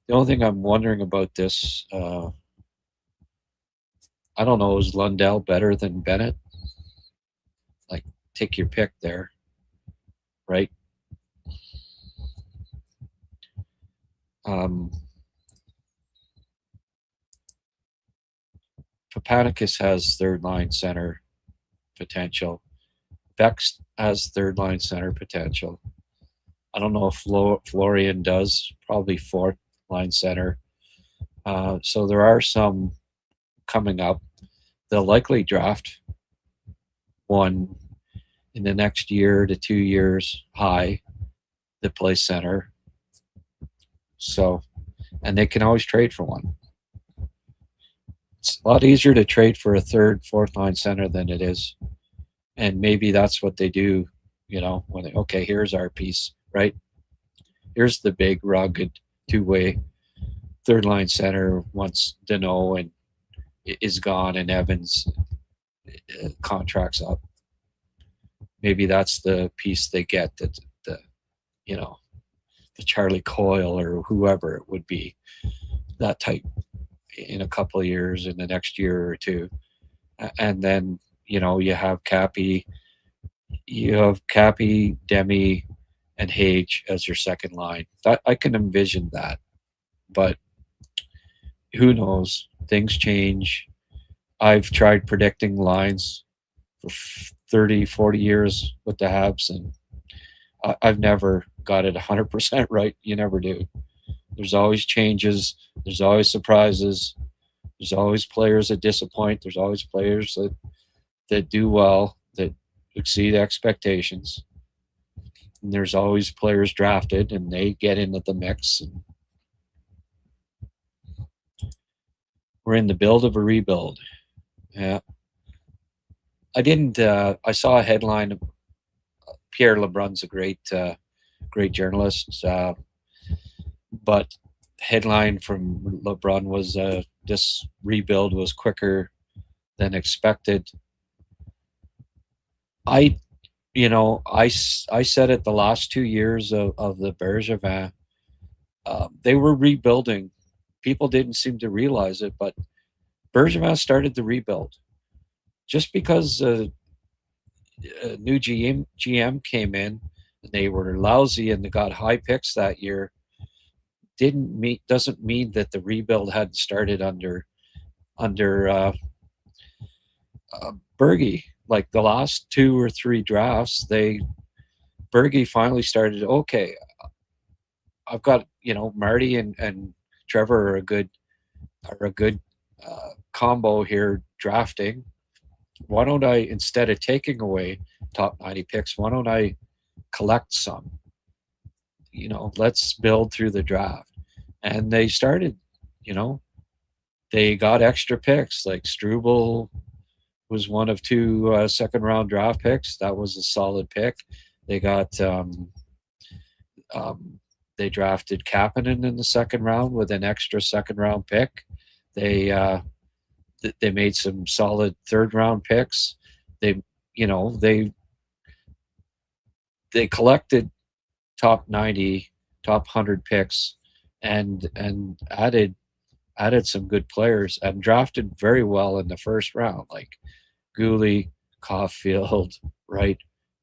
The only thing I'm wondering about this, I don't know, is Lundell better than Bennett? Like, take your pick there, right? Papanicus has third line center potential. Bex has third line center potential. I don't know if Florian does, probably fourth line center. So there are some coming up. They'll likely draft one in the next year to 2 years high that plays center. So, and they can always trade for one. It's a lot easier to trade for a third, fourth line center than it is. And maybe that's what they do, when okay, here's our piece, right? Here's the big, rugged, two-way third line center once Deneau and is gone and Evans contracts up. Maybe that's the piece they get, that the Charlie Coyle or whoever it would be, that type in a couple of years, in the next year or two. And then, you have Cappy, Demi, and Hage as your second line. I can envision that. But who knows? Things change. I've tried predicting lines for 30, 40 years with the Habs, and I've never got it 100% right. You never do. There's always changes. There's always surprises. There's always players that disappoint. There's always players that do well, that exceed expectations. And there's always players drafted, and they get into the mix. And we're in the build of a rebuild. Yeah. I saw a headline. Pierre LeBrun's a great journalist. But headline from LeBrun was this rebuild was quicker than expected. I said it the last 2 years of the Bergevin, they were rebuilding. People didn't seem to realize it, but Bergevin started the rebuild. Just because a new GM came in They were lousy and they got high picks that year. Doesn't mean that the rebuild hadn't started under Bergie. Like the last 2 or 3 drafts, Bergie finally started. Okay, I've got Marty and Trevor are a good combo here drafting. Why don't I, instead of taking away top 90 picks, why don't I collect some? Let's build through the draft. And they started, they got extra picks. Like Struble was one of 2 second round draft picks. That was a solid pick. They got, um, they drafted Kapanen in the second round with an extra second round pick. They made some solid third round picks. They you know they collected top 90, top 100 picks, and added some good players and drafted very well in the first round. Like Gooley, Caufield, right,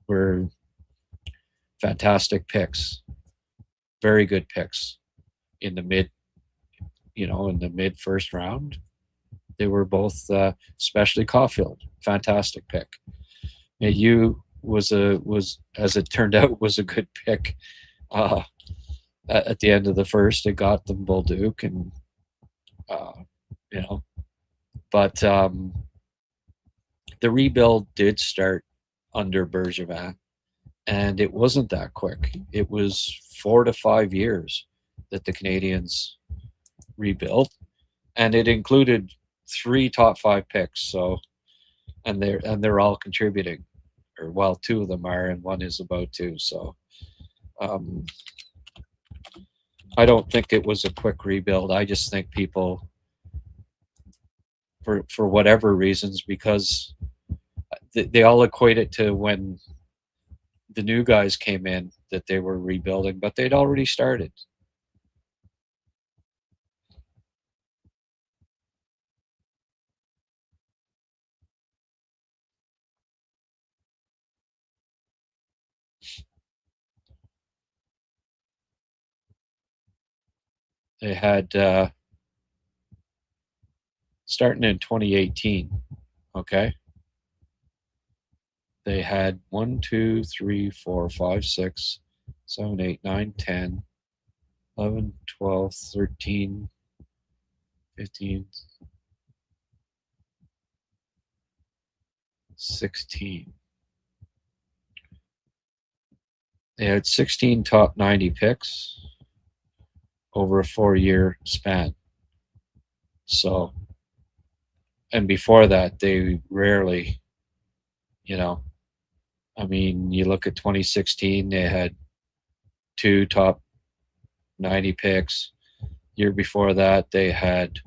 were fantastic picks, very good picks in the mid first round. They were both, especially Caufield, fantastic pick. You was as it turned out was a good pick. Uh, at the end of the first, it got them Bolduc, and uh, you know, but the rebuild did start under Bergevin, and it wasn't that quick. It was 4 to 5 years that the Canadians rebuilt, and it included 3 top 5 picks. So, and they're all contributing, or well, 2 of them are, and one is about to. So, um, I don't think it was a quick rebuild. I just think people, for whatever reasons, because they all equate it to when the new guys came in that they were rebuilding, but they'd already started. They had, starting in 2018. Okay, they had 1, 2, 3, 4, 5, 6, 7, 8, 9, 10, 11, 12, 13, 15, 16. They had 16 top 90 picks over a 4-year span. So, and before that, they rarely, I mean, you look at 2016, they had 2 top 90 picks. Year before that, they had,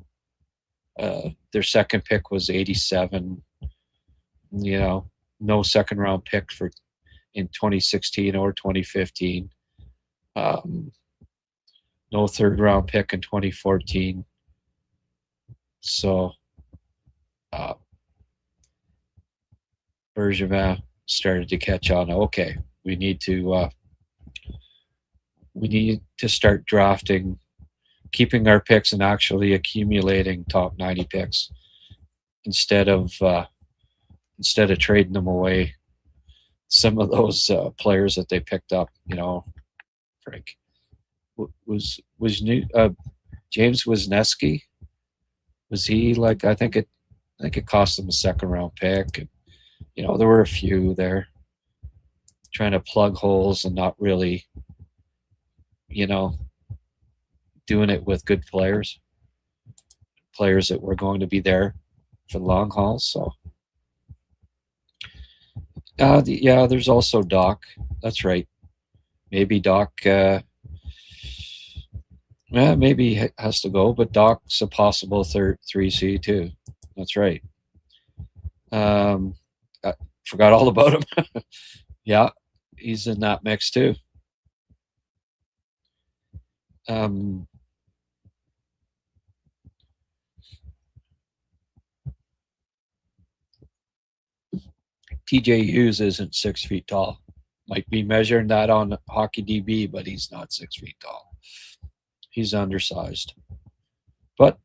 their second pick was 87. No second round pick for in 2016 or 2015. No third round pick in 2014. So, uh, Bergevin started to catch on. Okay, we need to start drafting, keeping our picks, and actually accumulating top 90 picks instead of trading them away. Some of those players that they picked up, Frank was new. James Wisniewski, was he like? I think it cost them a second round pick. And, there were a few there trying to plug holes and not really, doing it with good players that were going to be there for the long haul. So, yeah, there's also Doc. That's right. Maybe Doc. Maybe he has to go, but Doc's a possible 3C too. That's right. I forgot all about him. Yeah, he's in that mix too. Um, TJ Hughes isn't 6 feet tall. Might be measuring that on Hockey DB, but he's not 6 feet tall. He's undersized. But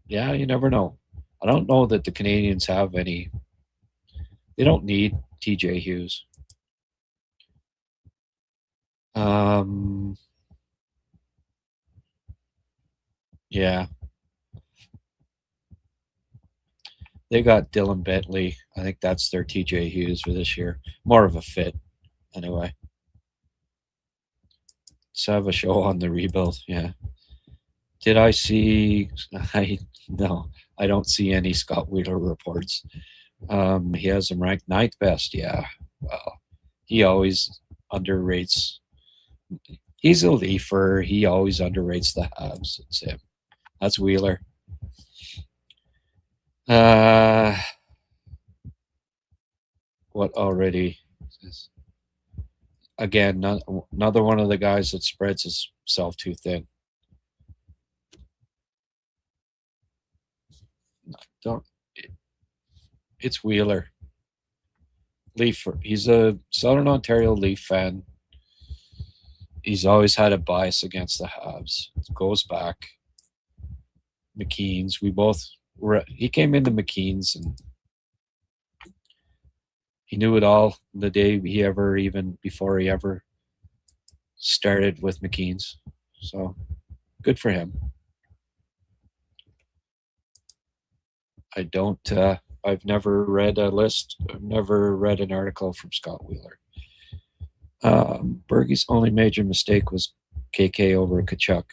yeah, you never know. I don't know that the Canadians have any. They don't need TJ Hughes. Yeah, they got Dylan Bentley. I think that's their TJ Hughes for this year. More of a fit, anyway. Let's have a show on the rebuild. Yeah. Did I see? No, I don't see any Scott Wheeler reports. He has him ranked ninth best. Yeah. Well, he always underrates. He's a Leafer. He always underrates the Habs. It's him. That's Wheeler. What already? Again, another one of the guys that spreads himself too thin. Don't. It's Wheeler. Leaf. He's a Southern Ontario Leaf fan. He's always had a bias against the Habs. It goes back. McKean's. We both were. He came into McKean's and he knew it all the day he ever, even before he ever started with McKean's. So good for him. I don't. I've never read a list. I've never read an article from Scott Wheeler. Bergie's only major mistake was KK over Kachuk.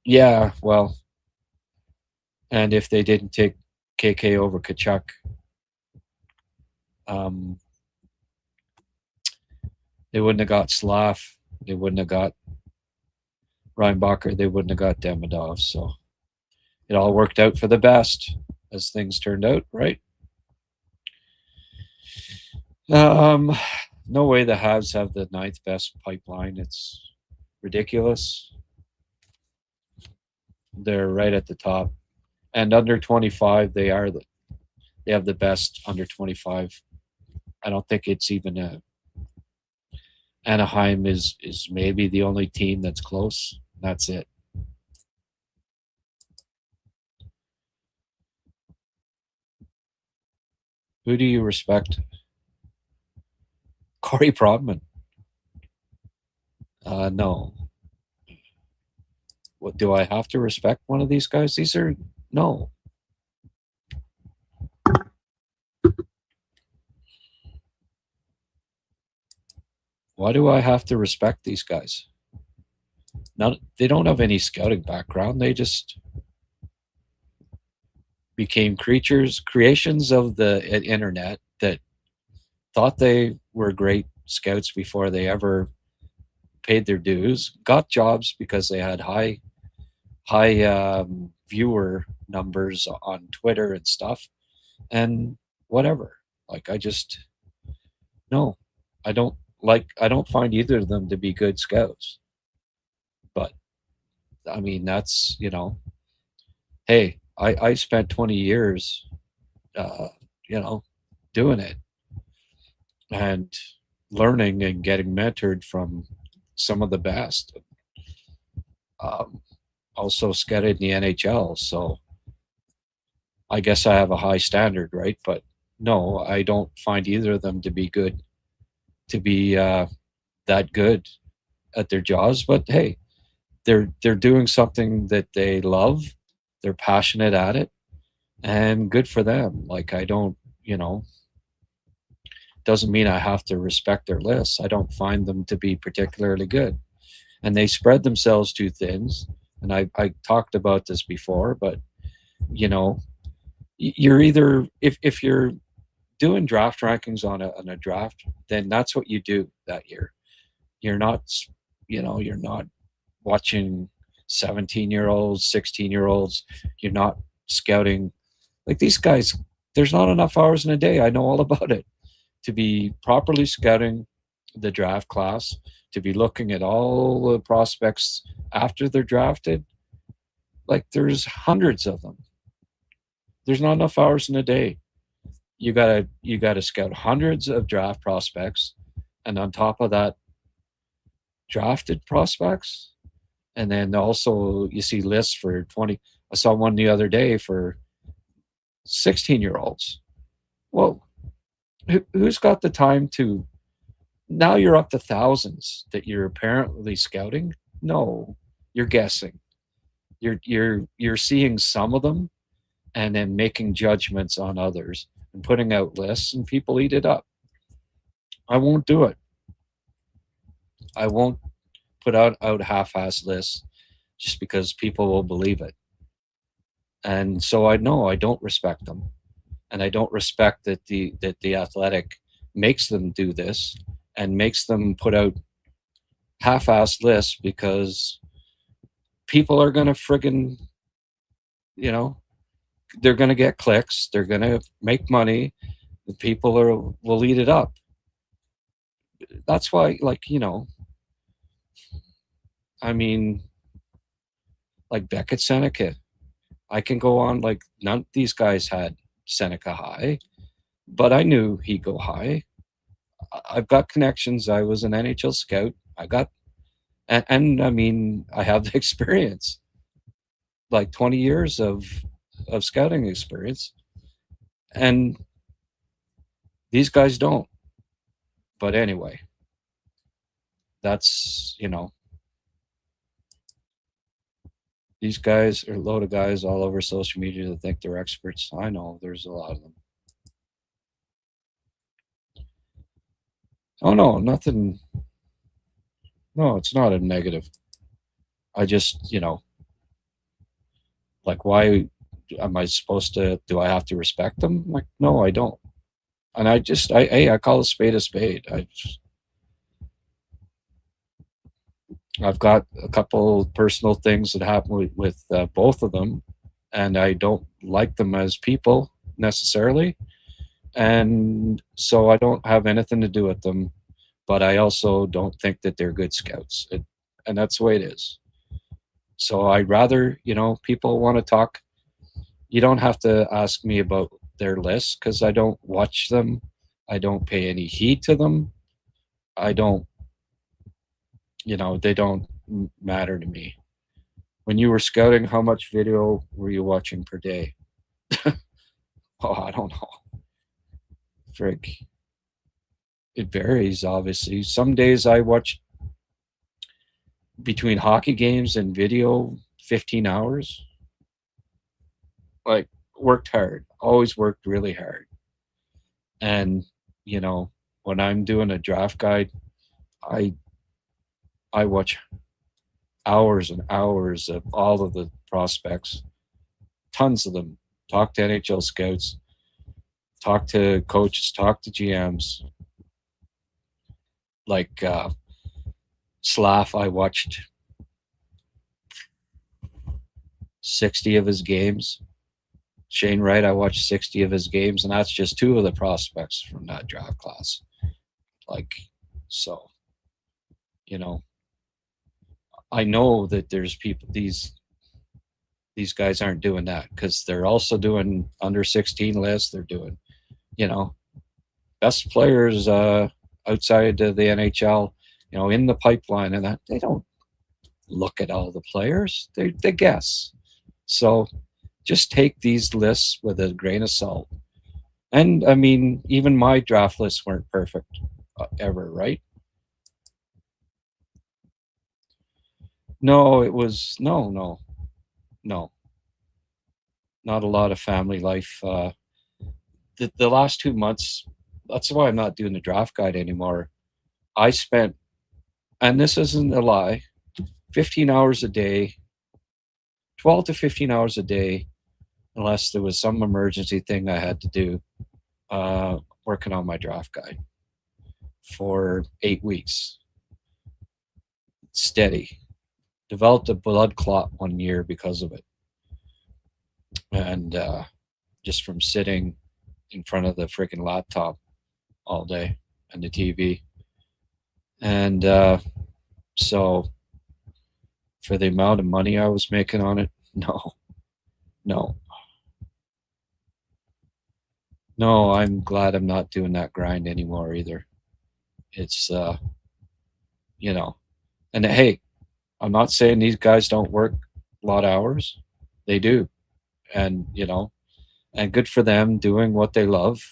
Yeah, well, and if they didn't take KK over Kachuk, they wouldn't have got Slav. They wouldn't have got Reinbacher. They wouldn't have got Demidov. So it all worked out for the best as things turned out, right? No way the Habs have the ninth best pipeline. It's ridiculous. They're right at the top. And under 25, they have the best under 25. I don't think it's even Anaheim is maybe the only team that's close. That's it. Who do you respect? Corey Prodman. No. What do I have to respect one of these guys? These are no. Why do I have to respect these guys? Not, they don't have any scouting background. They just became creations of the internet that thought they were great scouts before they ever paid their dues, got jobs because they had high viewer numbers on Twitter and stuff, and whatever. Like I don't find either of them to be good scouts. But I mean, that's hey, I spent 20 years, doing it and learning and getting mentored from some of the best. Also scouted in the NHL, so I guess I have a high standard, right? But no, I don't find either of them to be good, to be that good at their jobs. But hey, they're doing something that they love. They're passionate at it, and good for them. Like I don't, doesn't mean I have to respect their lists. I don't find them to be particularly good, and they spread themselves too thin. And I talked about this before, but you're either if you're doing draft rankings on a draft, then that's what you do that year. You're not you're not watching 17-year-olds, 16-year-olds. You're not scouting like these guys. There's not enough hours in a day. I know all about it to be properly scouting the draft class, to be looking at all the prospects after they're drafted. Like there's hundreds of them. There's not enough hours in a day. you gotta scout hundreds of draft prospects, and on top of that, drafted prospects, and then also you see lists for 20. I saw one the other day for 16-year-olds. Well, who's got the time to? Now you're up to thousands that you're apparently scouting. No, you're guessing. You're seeing some of them and then making judgments on others and putting out lists, and people eat it up. I won't do it. I won't put out half-ass lists just because people will believe it. And so I know I don't respect them, and I don't respect that the Athletic makes them do this and makes them put out half-ass lists because people are going to friggin', you know, they're going to get clicks, they're going to make money, the people will eat it up. That's why, like, I mean, like Beckett Seneca, I can go on, like, none of these guys had Seneca high, but I knew he'd go high. I've got connections. I was an NHL scout. I got, and I mean, I have the experience, like 20 years of scouting experience, and these guys don't. But anyway, that's, these guys are a load of guys all over social media that think they're experts. I know there's a lot of them. Oh no, nothing. No, it's not a negative. I just, like, why am I supposed to? Do I have to respect them? Like, no, I don't. And I call a spade a spade. I've got a couple personal things that happen with both of them, and I don't like them as people necessarily, and so I don't have anything to do with them. But I also don't think that they're good scouts, and that's the way it is. So I'd rather, people want to talk. You don't have to ask me about their lists because I don't watch them. I don't pay any heed to them. I don't, they don't matter to me. When you were scouting, how much video were you watching per day? Oh, I don't know. Frig. It varies, obviously. Some days I watch between hockey games and video 15 hours. Like, worked hard, always worked really hard. And, when I'm doing a draft guide, I I watch hours and hours of all of the prospects, tons of them. Talk to NHL scouts, talk to coaches, talk to GMs. Like Slav, I watched 60 of his games. Shane Wright, I watched 60 of his games, and that's just two of the prospects from that draft class. Like, so, I know that there's people, these guys aren't doing that because they're also doing under 16 lists. They're doing, best players outside of the NHL, in the pipeline, and that they don't look at all the players. They guess. So just take these lists with a grain of salt. And I mean, even my draft lists weren't perfect ever, right? No, it was no. Not a lot of family life. The last 2 months, that's why I'm not doing the draft guide anymore. I spent, and this isn't a lie, 15 hours a day, 12 to 15 hours a day, unless there was some emergency thing I had to do, working on my draft guide for 8 weeks. Steady. Developed a blood clot 1 year because of it. And just from sitting in front of the freaking laptop all day and the TV. And so for the amount of money I was making on it, no. No, I'm glad I'm not doing that grind anymore either. It's you know, and hey, I'm not saying these guys don't work a lot of hours. They do. And, and good for them doing what they love,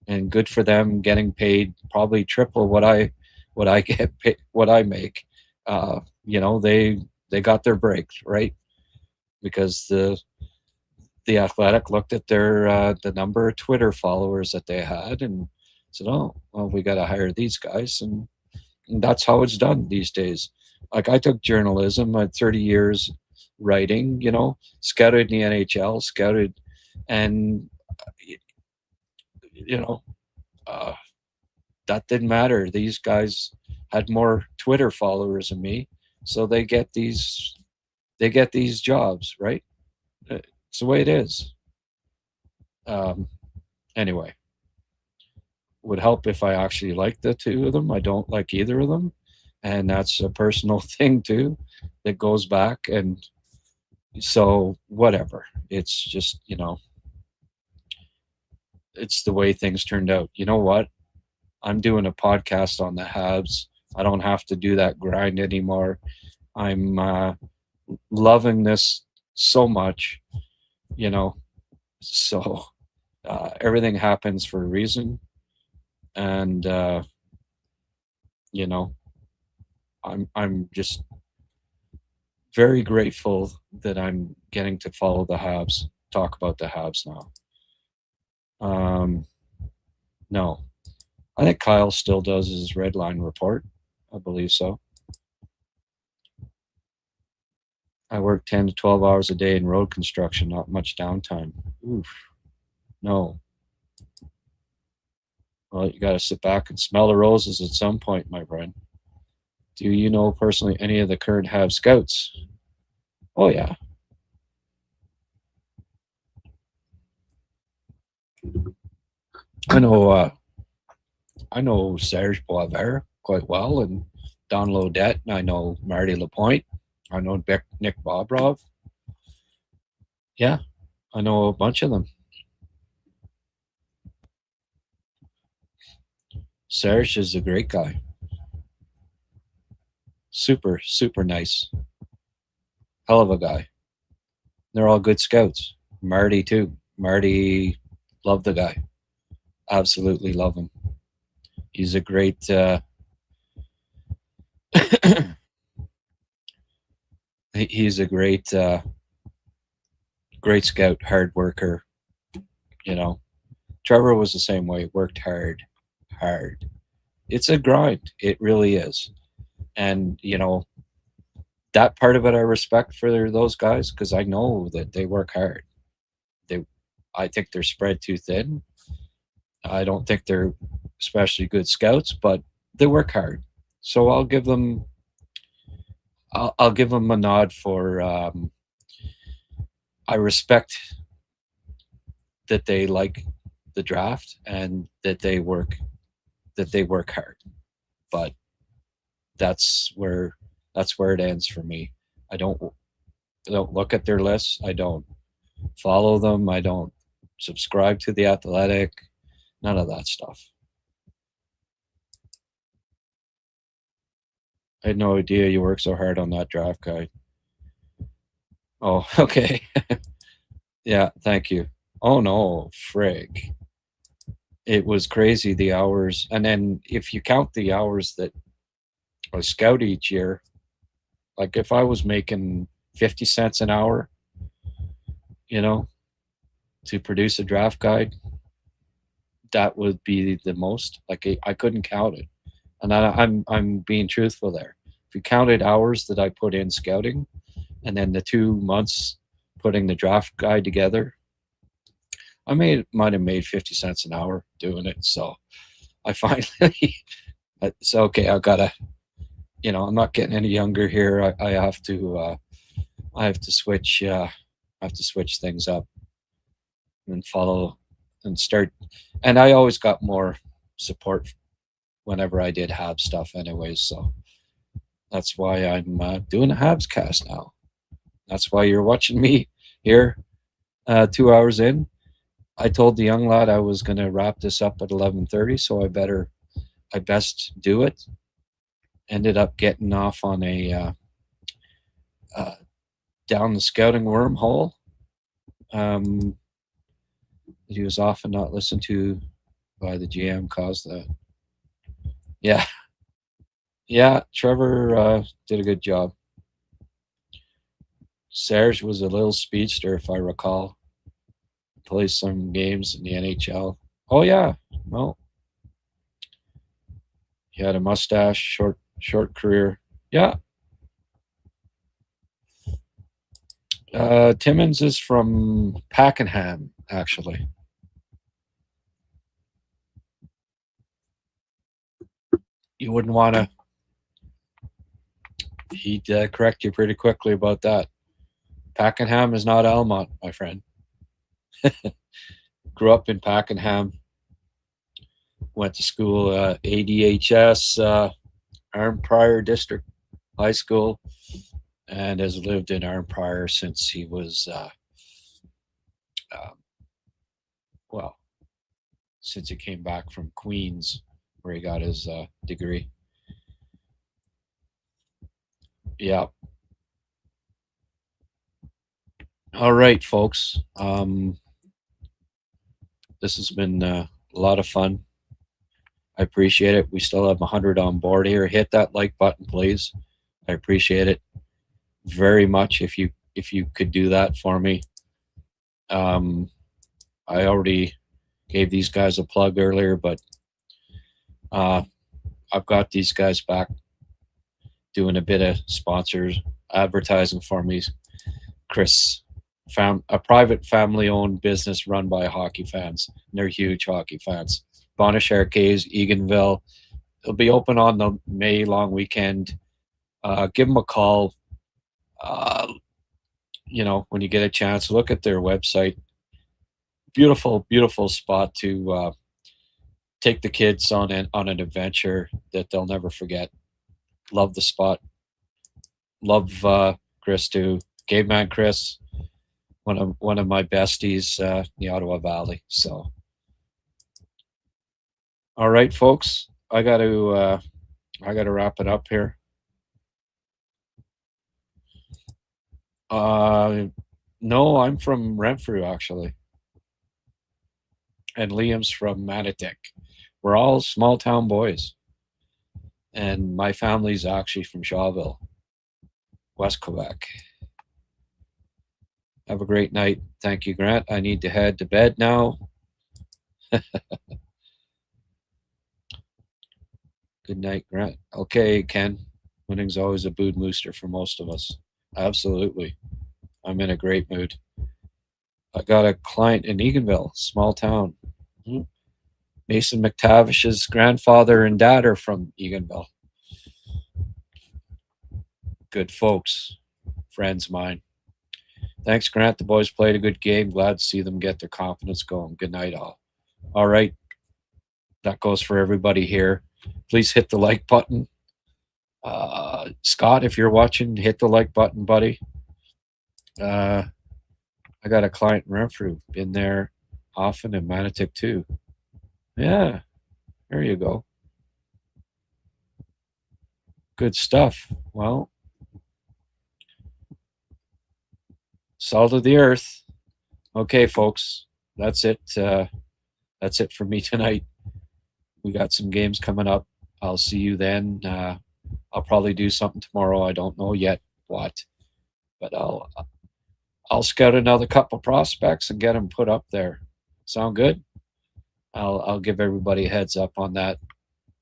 and good for them getting paid probably triple what I get paid, what I make. They got their breaks, right? Because the Athletic looked at the number of Twitter followers that they had and said, "Oh, well, we got to hire these guys," and that's how it's done these days. Like I took journalism, I had 30 years writing, scouted in the NHL, scouted, and you know, uh, that didn't matter. These guys had more Twitter followers than me, so they get these jobs, right? It's the way it is. Um, anyway, would help if I actually like the two of them. I don't like either of them, and that's a personal thing too that goes back. And so whatever. It's just it's the way things turned out. You know what? I'm doing a podcast on the Habs. I don't have to do that grind anymore. I'm loving this so much, you know. So everything happens for a reason, and you know, I'm just very grateful that I'm getting to follow the Habs, talk about the Habs now. Um, no, I think Kyle still does his red line report. I believe so. I work 10 to 12 hours a day in road construction, not much downtime. Oof, no. Well, you got to sit back and smell the roses at some point, my friend. Do you know personally any of the current Habs scouts? Oh, yeah. I know I know Serge Boisvert quite well, and Don Lodette, and I know Marty Lapointe. I know Nick Bobrov. Yeah, I know a bunch of them. Serge is a great guy. Super, super nice. Hell of a guy. They're all good scouts. Marty, too. Marty, love the guy. Absolutely love him. He's a great, he's a great scout, hard worker. You know, Trevor was the same way, worked hard, hard. It's a grind. It really is. And, that part of it I respect for those guys because I know that they work hard. They, I think they're spread too thin. I don't think they're especially good scouts, but they work hard. So I'll give them a nod for. I respect that they like the draft and that they work hard. But that's where that's where it ends for me. I don't look at their lists. I don't follow them. I don't subscribe to the Athletic. None of that stuff. I had no idea you worked so hard on that draft guide. Oh, okay. Yeah, thank you. Oh no, frig. It was crazy the hours. And then if you count the hours that I scout each year, like if I was making 50 cents an hour, you know, to produce a draft guide, that would be the most. Like I couldn't count it. And I'm being truthful there. If you counted hours that I put in scouting and then the 2 months putting the draft guide together, might have made 50 cents an hour doing it. So I finally, it's okay. I gotta, I'm not getting any younger here. I have to switch, things up and follow and start. And I always got more support whenever I did Habs stuff anyways. So that's why I'm doing a Habs cast now. That's why you're watching me here 2 hours in. I told the young lad I was going to wrap this up at 11:30, so I best do it. Ended up getting off on a uh, down the scouting wormhole. Um, he was often not listened to by the GM caused that. Yeah, yeah. Trevor did a good job. Serge was a little speedster, if I recall. Plays some games in the NHL. Oh yeah, well, he had a mustache, short career. Yeah, Timmins is from Pakenham, actually. You wouldn't want to. He'd correct you pretty quickly about that. Pakenham is not Almont, my friend. Grew up in Pakenham. Went to school ADHS, Arm Prior District High School, and has lived in Arm Prior since he was, uh, well, since he came back from Queens, where he got his degree. Yeah. All right, folks. This has been a lot of fun. I appreciate it. We still have 100 on board here. Hit that like button, please. I appreciate it very much. If you could do that for me. I already gave these guys a plug earlier, but I've got these guys back doing a bit of sponsors advertising for me. Chris, a private family-owned business run by hockey fans. And they're huge hockey fans. Bonish Arcades, Eganville. It'll be open on the May long weekend. Give them a call. When you get a chance, look at their website. Beautiful, beautiful spot to take the kids on an adventure that they'll never forget. Love the spot. Love Chris too. Caveman Chris, one of my besties in the Ottawa Valley. So, all right, folks, I got to wrap it up here. No, I'm from Renfrew actually, and Liam's from Manotick. We're all small town boys, and my family's actually from Shawville, West Quebec. Have a great night. Thank you, Grant. I need to head to bed now. Good night, Grant. Okay, Ken. Winning's always a mood booster for most of us. Absolutely. I'm in a great mood. I got a client in Eganville, small town. Mason McTavish's grandfather and dad are from Eganville. Good folks, friends of mine. Thanks, Grant. The boys played a good game. Glad to see them get their confidence going. Good night, all. All right. That goes for everybody here. Please hit the like button. Scott, if you're watching, hit the like button, buddy. I got a client in Renfrew. Been there often, in Manotick too. Yeah, there you go. Good stuff. Well, salt of the earth. Okay, folks, that's it. That's it for me tonight. We got some games coming up. I'll see you then. I'll probably do something tomorrow. I don't know yet what, but I'll scout another couple prospects and get them put up there. Sound good? I'll give everybody a heads up on that,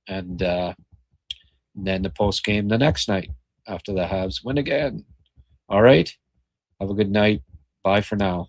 and then the post game the next night after the Habs win again. All right. Have a good night. Bye for now.